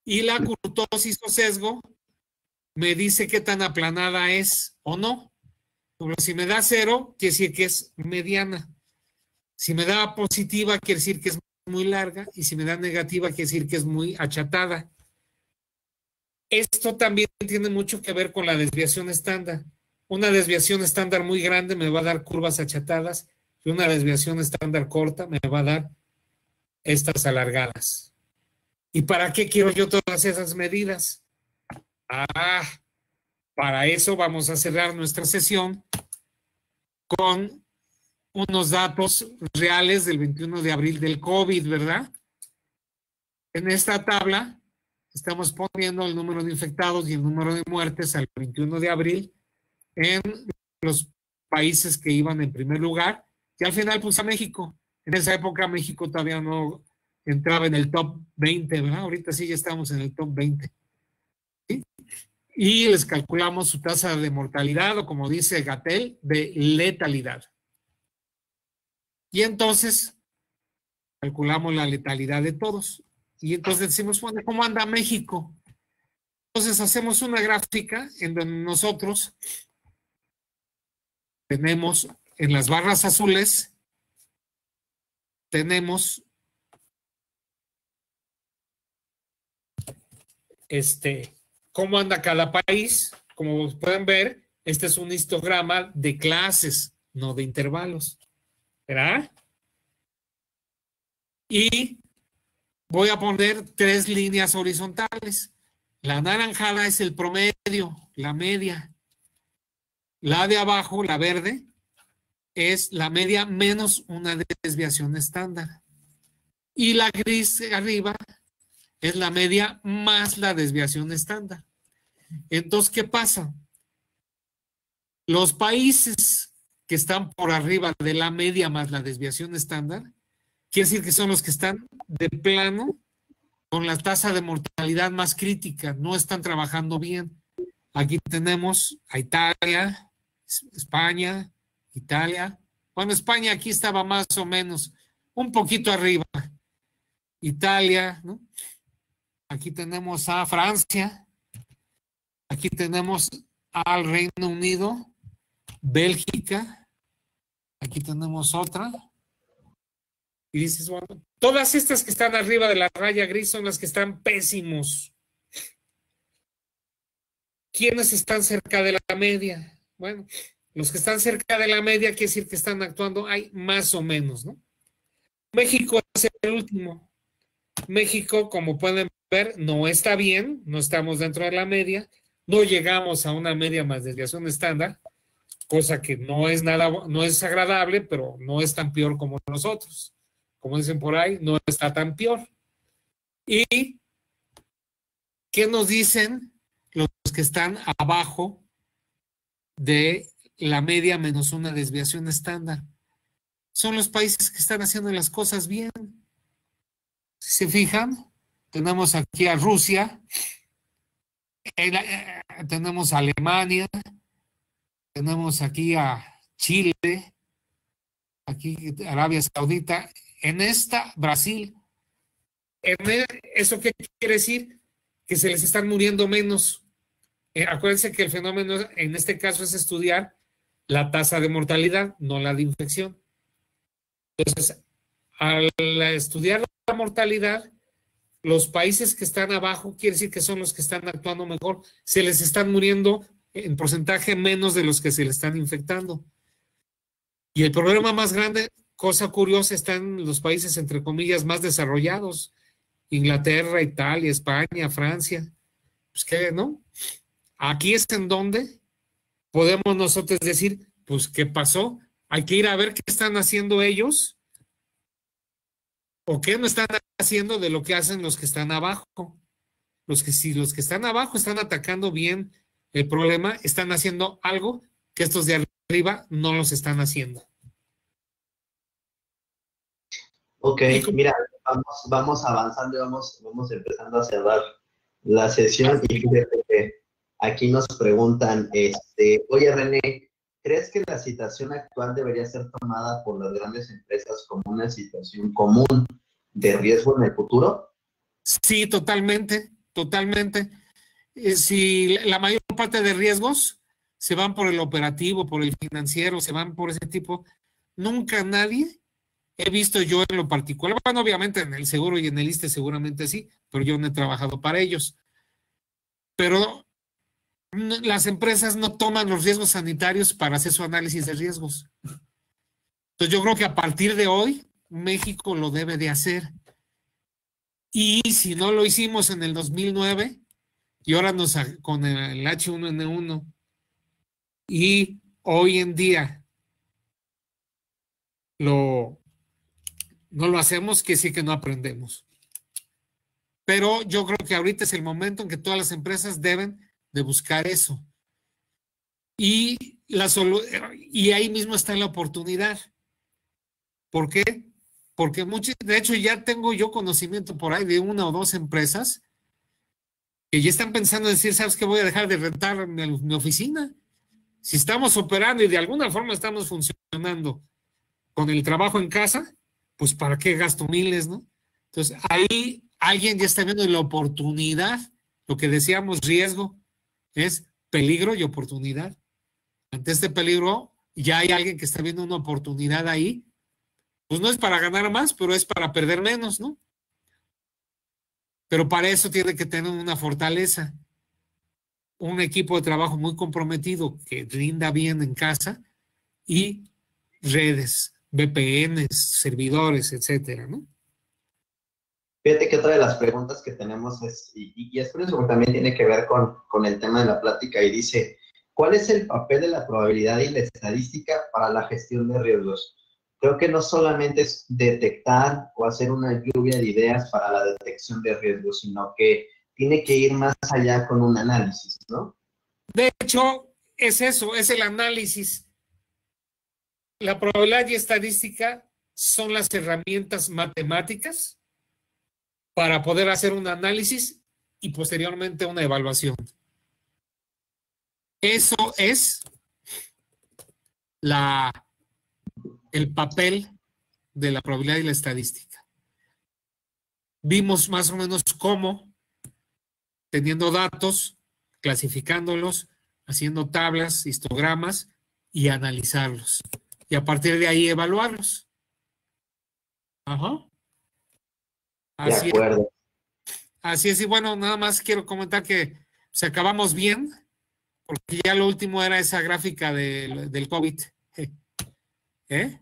Y la kurtosis o sesgo me dice qué tan aplanada es o no. Pero si me da 0, quiere decir que es mediana. Si me da positiva, quiere decir que es muy larga. Y si me da negativa, quiere decir que es muy achatada. Esto también tiene mucho que ver con la desviación estándar. Una desviación estándar muy grande me va a dar curvas achatadas y una desviación estándar corta me va a dar estas alargadas. ¿Y para qué quiero yo todas esas medidas? Para eso vamos a cerrar nuestra sesión con unos datos reales del 21 de abril del COVID, ¿verdad? En esta tabla estamos poniendo el número de infectados y el número de muertes al 21 de abril en los países que iban en primer lugar, y al final pues a México. En esa época México todavía no entraba en el top 20, ¿verdad? Ahorita sí ya estamos en el top 20. ¿Sí? Y les calculamos su tasa de mortalidad, o como dice Gatell, de letalidad. Y entonces calculamos la letalidad de todos. Y entonces decimos, bueno, ¿cómo anda México? Entonces hacemos una gráfica en donde nosotros tenemos en las barras azules, tenemos cómo anda cada país. Como pueden ver, este es un histograma de clases, no de intervalos, ¿verdad? Y voy a poner 3 líneas horizontales. La anaranjada es el promedio, la media. La de abajo, la verde, es la media menos una desviación estándar. Y la gris arriba es la media más la desviación estándar. Entonces, ¿qué pasa? Los países que están por arriba de la media más la desviación estándar, quiere decir que son los que están de plano con la tasa de mortalidad más crítica, no están trabajando bien. Aquí tenemos a Italia, España, Italia. Bueno, España aquí estaba más o menos, un poquito arriba. Italia, ¿no? Aquí tenemos a Francia, aquí tenemos al Reino Unido, Bélgica, aquí tenemos otra. Y dices, bueno, todas estas que están arriba de la raya gris son las que están pésimos. ¿Quiénes están cerca de la media? Bueno, los que están cerca de la media quiere decir que están actuando, hay más o menos, ¿no? México es el último. México, como pueden ver, no está bien, no estamos dentro de la media, no llegamos a una media más desviación estándar, cosa que no es nada, no es agradable, pero no es tan peor como nosotros. Como dicen por ahí, no está tan peor. ¿Y qué nos dicen los que están abajo de la media menos una desviación estándar? Son los países que están haciendo las cosas bien. Si se fijan, tenemos aquí a Rusia, tenemos a Alemania, tenemos aquí a Chile, aquí Arabia Saudita, en esta Brasil. ¿Eso qué quiere decir? Que se les están muriendo menos. Acuérdense que el fenómeno en este caso es estudiar la tasa de mortalidad, no la de infección. Entonces, al estudiar la mortalidad, los países que están abajo, quiere decir que son los que están actuando mejor, se les están muriendo en porcentaje menos de los que se les están infectando. Y el problema más grande, cosa curiosa, está en los países, entre comillas, más desarrollados. Inglaterra, Italia, España, Francia. Pues qué, ¿no? Aquí es en donde podemos nosotros decir, pues, ¿qué pasó? Hay que ir a ver qué están haciendo ellos o qué no están haciendo de lo que hacen los que están abajo. Si los que están abajo están atacando bien el problema, están haciendo algo que estos de arriba no los están haciendo. Ok, mira, vamos avanzando y vamos empezando a cerrar la sesión. Y fíjate que aquí nos preguntan, oye René, ¿crees que la situación actual debería ser tomada por las grandes empresas como una situación común de riesgo en el futuro? Sí, totalmente, totalmente. Si la mayor parte de riesgos se van por el operativo, por el financiero, se van por ese tipo, nunca nadie he visto yo en lo particular, bueno, obviamente en el seguro y en el ISSSTE seguramente sí, pero yo no he trabajado para ellos. Pero las empresas no toman los riesgos sanitarios para hacer su análisis de riesgos. Entonces yo creo que a partir de hoy México lo debe de hacer. Y si no lo hicimos en el 2009 y ahora con el H1N1 y hoy en día no lo hacemos, quiere decir que no aprendemos. Pero yo creo que ahorita es el momento en que todas las empresas deben de buscar eso. Y ahí mismo está la oportunidad. ¿Por qué? Porque de hecho ya tengo yo conocimiento por ahí de 1 o 2 empresas que ya están pensando en decir, ¿sabes qué? Voy a dejar de rentar mi oficina. Si estamos operando y de alguna forma estamos funcionando con el trabajo en casa, pues ¿para qué gasto miles, no? Entonces ahí alguien ya está viendo la oportunidad. Lo que decíamos riesgo es peligro y oportunidad. Ante este peligro ya hay alguien que está viendo una oportunidad ahí. Pues no es para ganar más, pero es para perder menos, ¿no? Pero para eso tiene que tener una fortaleza, un equipo de trabajo muy comprometido que rinda bien en casa y redes, VPNs, servidores, etcétera, ¿no? Fíjate que otra de las preguntas que tenemos es, y es curioso porque también tiene que ver con el tema de la plática, y dice, ¿cuál es el papel de la probabilidad y la estadística para la gestión de riesgos? Creo que no solamente es detectar o hacer una lluvia de ideas para la detección de riesgos, sino que tiene que ir más allá con un análisis, ¿no? De hecho, es eso, es el análisis. La probabilidad y estadística son las herramientas matemáticas para poder hacer un análisis y posteriormente una evaluación. Eso es el papel de la probabilidad y la estadística. Vimos más o menos cómo, teniendo datos, clasificándolos, haciendo tablas, histogramas y analizarlos. Y a partir de ahí evaluarlos. Ajá. De acuerdo. Así es, y bueno, nada más quiero comentar que se acabamos bien, porque ya lo último era esa gráfica del COVID. ¿Eh?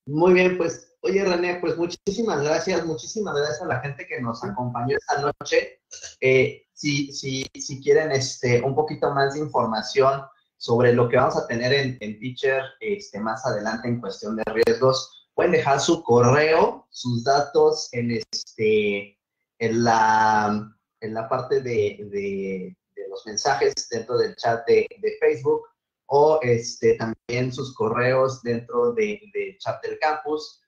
Muy bien, pues, oye René, pues muchísimas gracias a la gente que nos acompañó esta noche. Si quieren un poquito más de información sobre lo que vamos a tener en Teacher más adelante en cuestión de riesgos, pueden dejar su correo, sus datos en la parte de los mensajes dentro del chat de Facebook, o también sus correos dentro del chat del campus.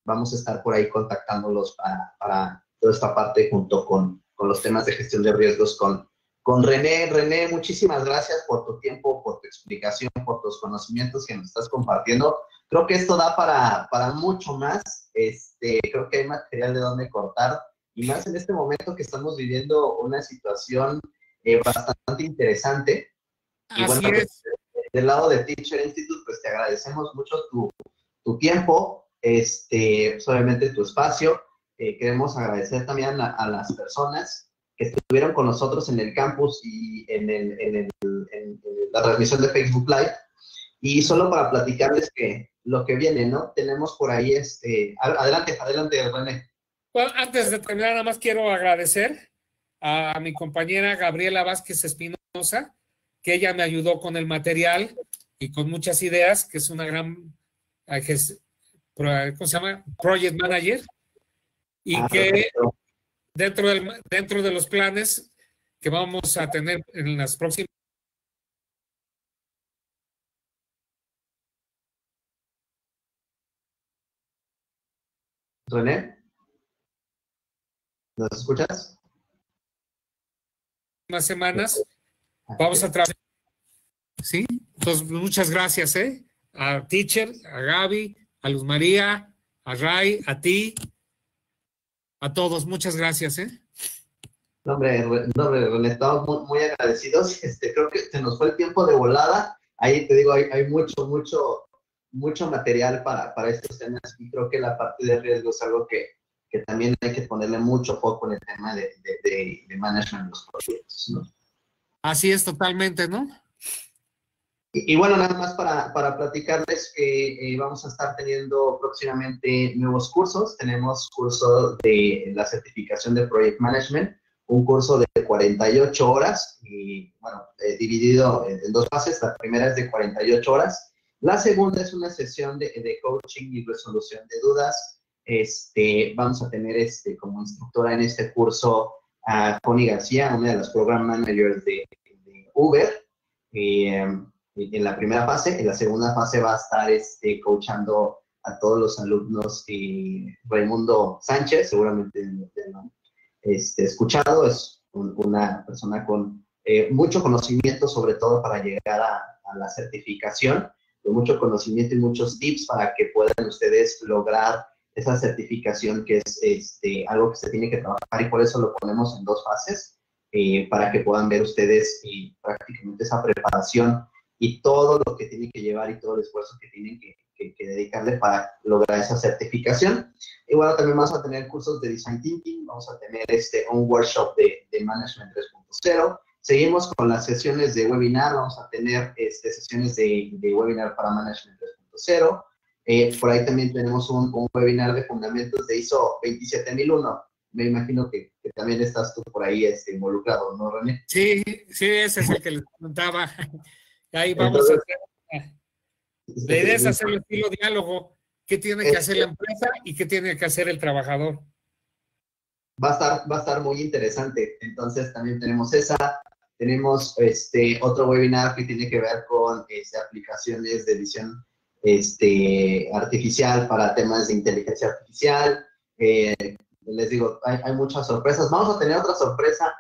Vamos a estar por ahí contactándolos para toda esta parte junto con los temas de gestión de riesgos con René. René, muchísimas gracias por tu tiempo, por tu explicación, por tus conocimientos que nos estás compartiendo. Creo que esto da para mucho más. Creo que hay material de dónde cortar, y más en este momento que estamos viviendo una situación bastante interesante. Y Así bueno, es. del lado de Teacher Institute, pues te agradecemos mucho tu tiempo, pues, obviamente tu espacio. Queremos agradecer también a las personas que estuvieron con nosotros en el campus y en la transmisión de Facebook Live. Y solo para platicarles que lo que viene, ¿no? Tenemos por ahí, adelante, René. Bueno, antes de terminar, nada más quiero agradecer a mi compañera Gabriela Vázquez Espinosa, que ella me ayudó con el material y con muchas ideas, que es una gran, ¿cómo se llama? Project Manager, y que dentro de los planes que vamos a tener en las próximas. René, ¿nos escuchas? Semanas vamos a trabajar. Sí, entonces muchas gracias, a Teacher, a Gaby, a Luz María, a Ray, a ti, a todos, muchas gracias, No, hombre, René, estamos muy agradecidos. Creo que se nos fue el tiempo de volada. Ahí te digo, hay mucho material para estos temas, y creo que la parte de riesgo es algo que también hay que ponerle mucho foco en el tema de management de los proyectos, ¿no? Así es, totalmente, ¿no? Y bueno, nada más para platicarles que vamos a estar teniendo próximamente nuevos cursos. Tenemos curso de la certificación de Project Management, un curso de 48 horas, y bueno, dividido en dos fases. La primera es de 48 horas. La segunda es una sesión de coaching y resolución de dudas. Vamos a tener como instructora en este curso a Connie García, una de las program managers de Uber. En la primera fase. En la segunda fase va a estar coachando a todos los alumnos. Raimundo Sánchez, seguramente lo escuchado, es una persona con mucho conocimiento, sobre todo para llegar a la certificación, con mucho conocimiento y muchos tips para que puedan ustedes lograr esa certificación, que es algo que se tiene que trabajar, y por eso lo ponemos en dos fases, para que puedan ver ustedes prácticamente esa preparación y todo lo que tienen que llevar y todo el esfuerzo que tienen que dedicarle para lograr esa certificación. Y bueno, también vamos a tener cursos de Design Thinking, vamos a tener un workshop de Management 3.0. Seguimos con las sesiones de webinar, vamos a tener sesiones de webinar para Management 3.0. Por ahí también tenemos un webinar de fundamentos de ISO 27001. Me imagino que también estás tú por ahí involucrado, ¿no, René? Sí, sí, ese es el que les contaba. Ahí vamos a Entonces, hacer. La idea es hacerlo estilo diálogo. ¿Qué tiene que hacer la empresa y qué tiene que hacer el trabajador? va a estar muy interesante. Entonces, también tenemos esa. Tenemos otro webinar que tiene que ver con aplicaciones de edición artificial para temas de inteligencia artificial. Les digo, hay muchas sorpresas. Vamos a tener otra sorpresa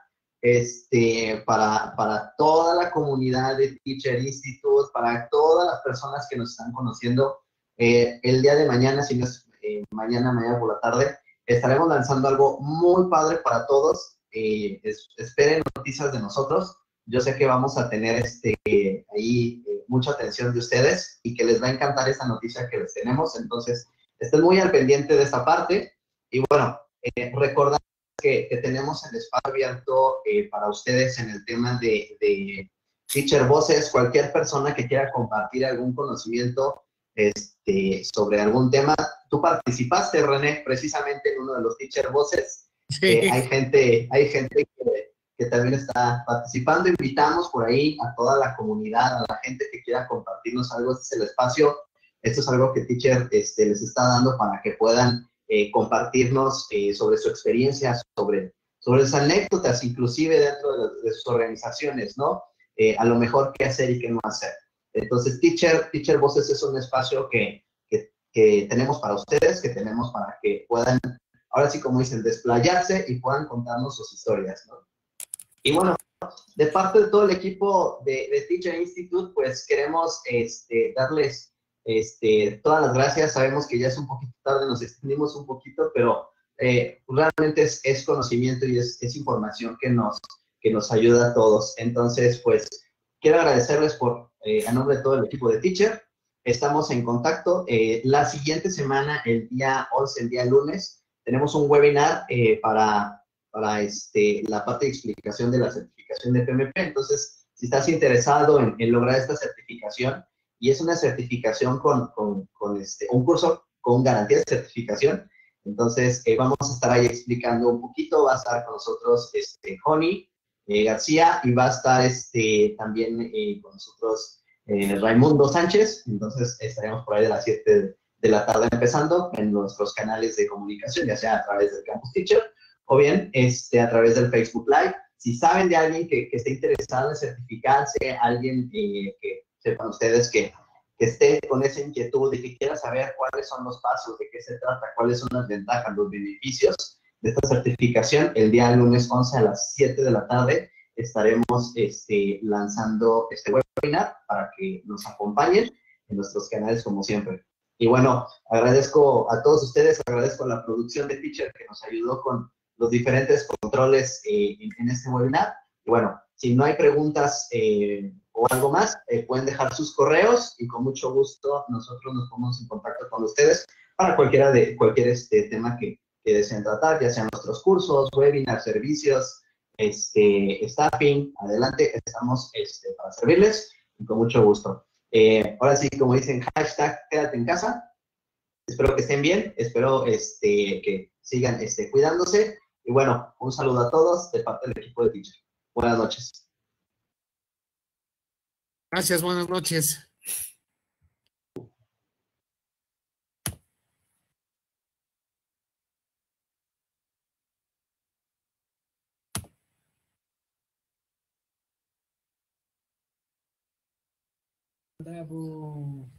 para toda la comunidad de Teacher Institute, para todas las personas que nos están conociendo. El día de mañana, si no es mañana por la tarde, estaremos lanzando algo muy padre para todos. Esperen noticias de nosotros. Yo sé que vamos a tener ahí mucha atención de ustedes y que les va a encantar esa noticia que les tenemos. Entonces, estén muy al pendiente de esta parte. Y bueno, recordar que tenemos el espacio abierto para ustedes en el tema de Teacher Voces. Cualquier persona que quiera compartir algún conocimiento sobre algún tema. Tú participaste, René, precisamente en uno de los Teacher Voces. Sí. Hay gente que también está participando. Invitamos por ahí a toda la comunidad, a la gente que quiera compartirnos algo. Este es el espacio. Esto es algo que Teacher les está dando para que puedan compartirnos sobre su experiencia, sobre sus anécdotas, inclusive dentro de sus organizaciones, ¿no? A lo mejor qué hacer y qué no hacer. Entonces, Teacher Voices es un espacio que tenemos para ustedes, que tenemos para que puedan, ahora sí como dicen, desplayarse y puedan contarnos sus historias, ¿no? Y bueno, de parte de todo el equipo de Teacher Institute, pues queremos darles todas las gracias. Sabemos que ya es un poquito tarde, nos extendimos un poquito, pero realmente es conocimiento y es información que nos ayuda a todos. Entonces, pues, quiero agradecerles a nombre de todo el equipo de Teacher. Estamos en contacto. La siguiente semana, el día 11, el día lunes, tenemos un webinar para la parte de explicación de la certificación de PMP. Entonces, si estás interesado en lograr esta certificación, y es una certificación con un curso con garantía de certificación, entonces vamos a estar ahí explicando un poquito. Va a estar con nosotros Joni García, y va a estar también con nosotros Raimundo Sánchez. Entonces estaremos por ahí de las 7 de la tarde empezando en nuestros canales de comunicación, ya sea a través del Campus Teacher o bien a través del Facebook Live. Si saben de alguien que esté interesado en certificarse, alguien que sepan ustedes que esté con esa inquietud y que quiera saber cuáles son los pasos, de qué se trata, cuáles son las ventajas, los beneficios de esta certificación, el día lunes 11 a las 7 de la tarde estaremos lanzando este webinar para que nos acompañen en nuestros canales como siempre. Y bueno, agradezco a todos ustedes, agradezco a la producción de Teacher que nos ayudó con los diferentes controles en este webinar. Y bueno, si no hay preguntas o algo más, pueden dejar sus correos y con mucho gusto nosotros nos ponemos en contacto con ustedes para cualquier tema que deseen tratar, ya sean nuestros cursos, webinars, servicios, staffing. Adelante, estamos para servirles y con mucho gusto. Ahora sí, como dicen, hashtag quédate en casa. Espero que estén bien, espero que sigan cuidándose. Y bueno, un saludo a todos de parte del equipo de Teacher. Buenas noches. Gracias, buenas noches. Bravo.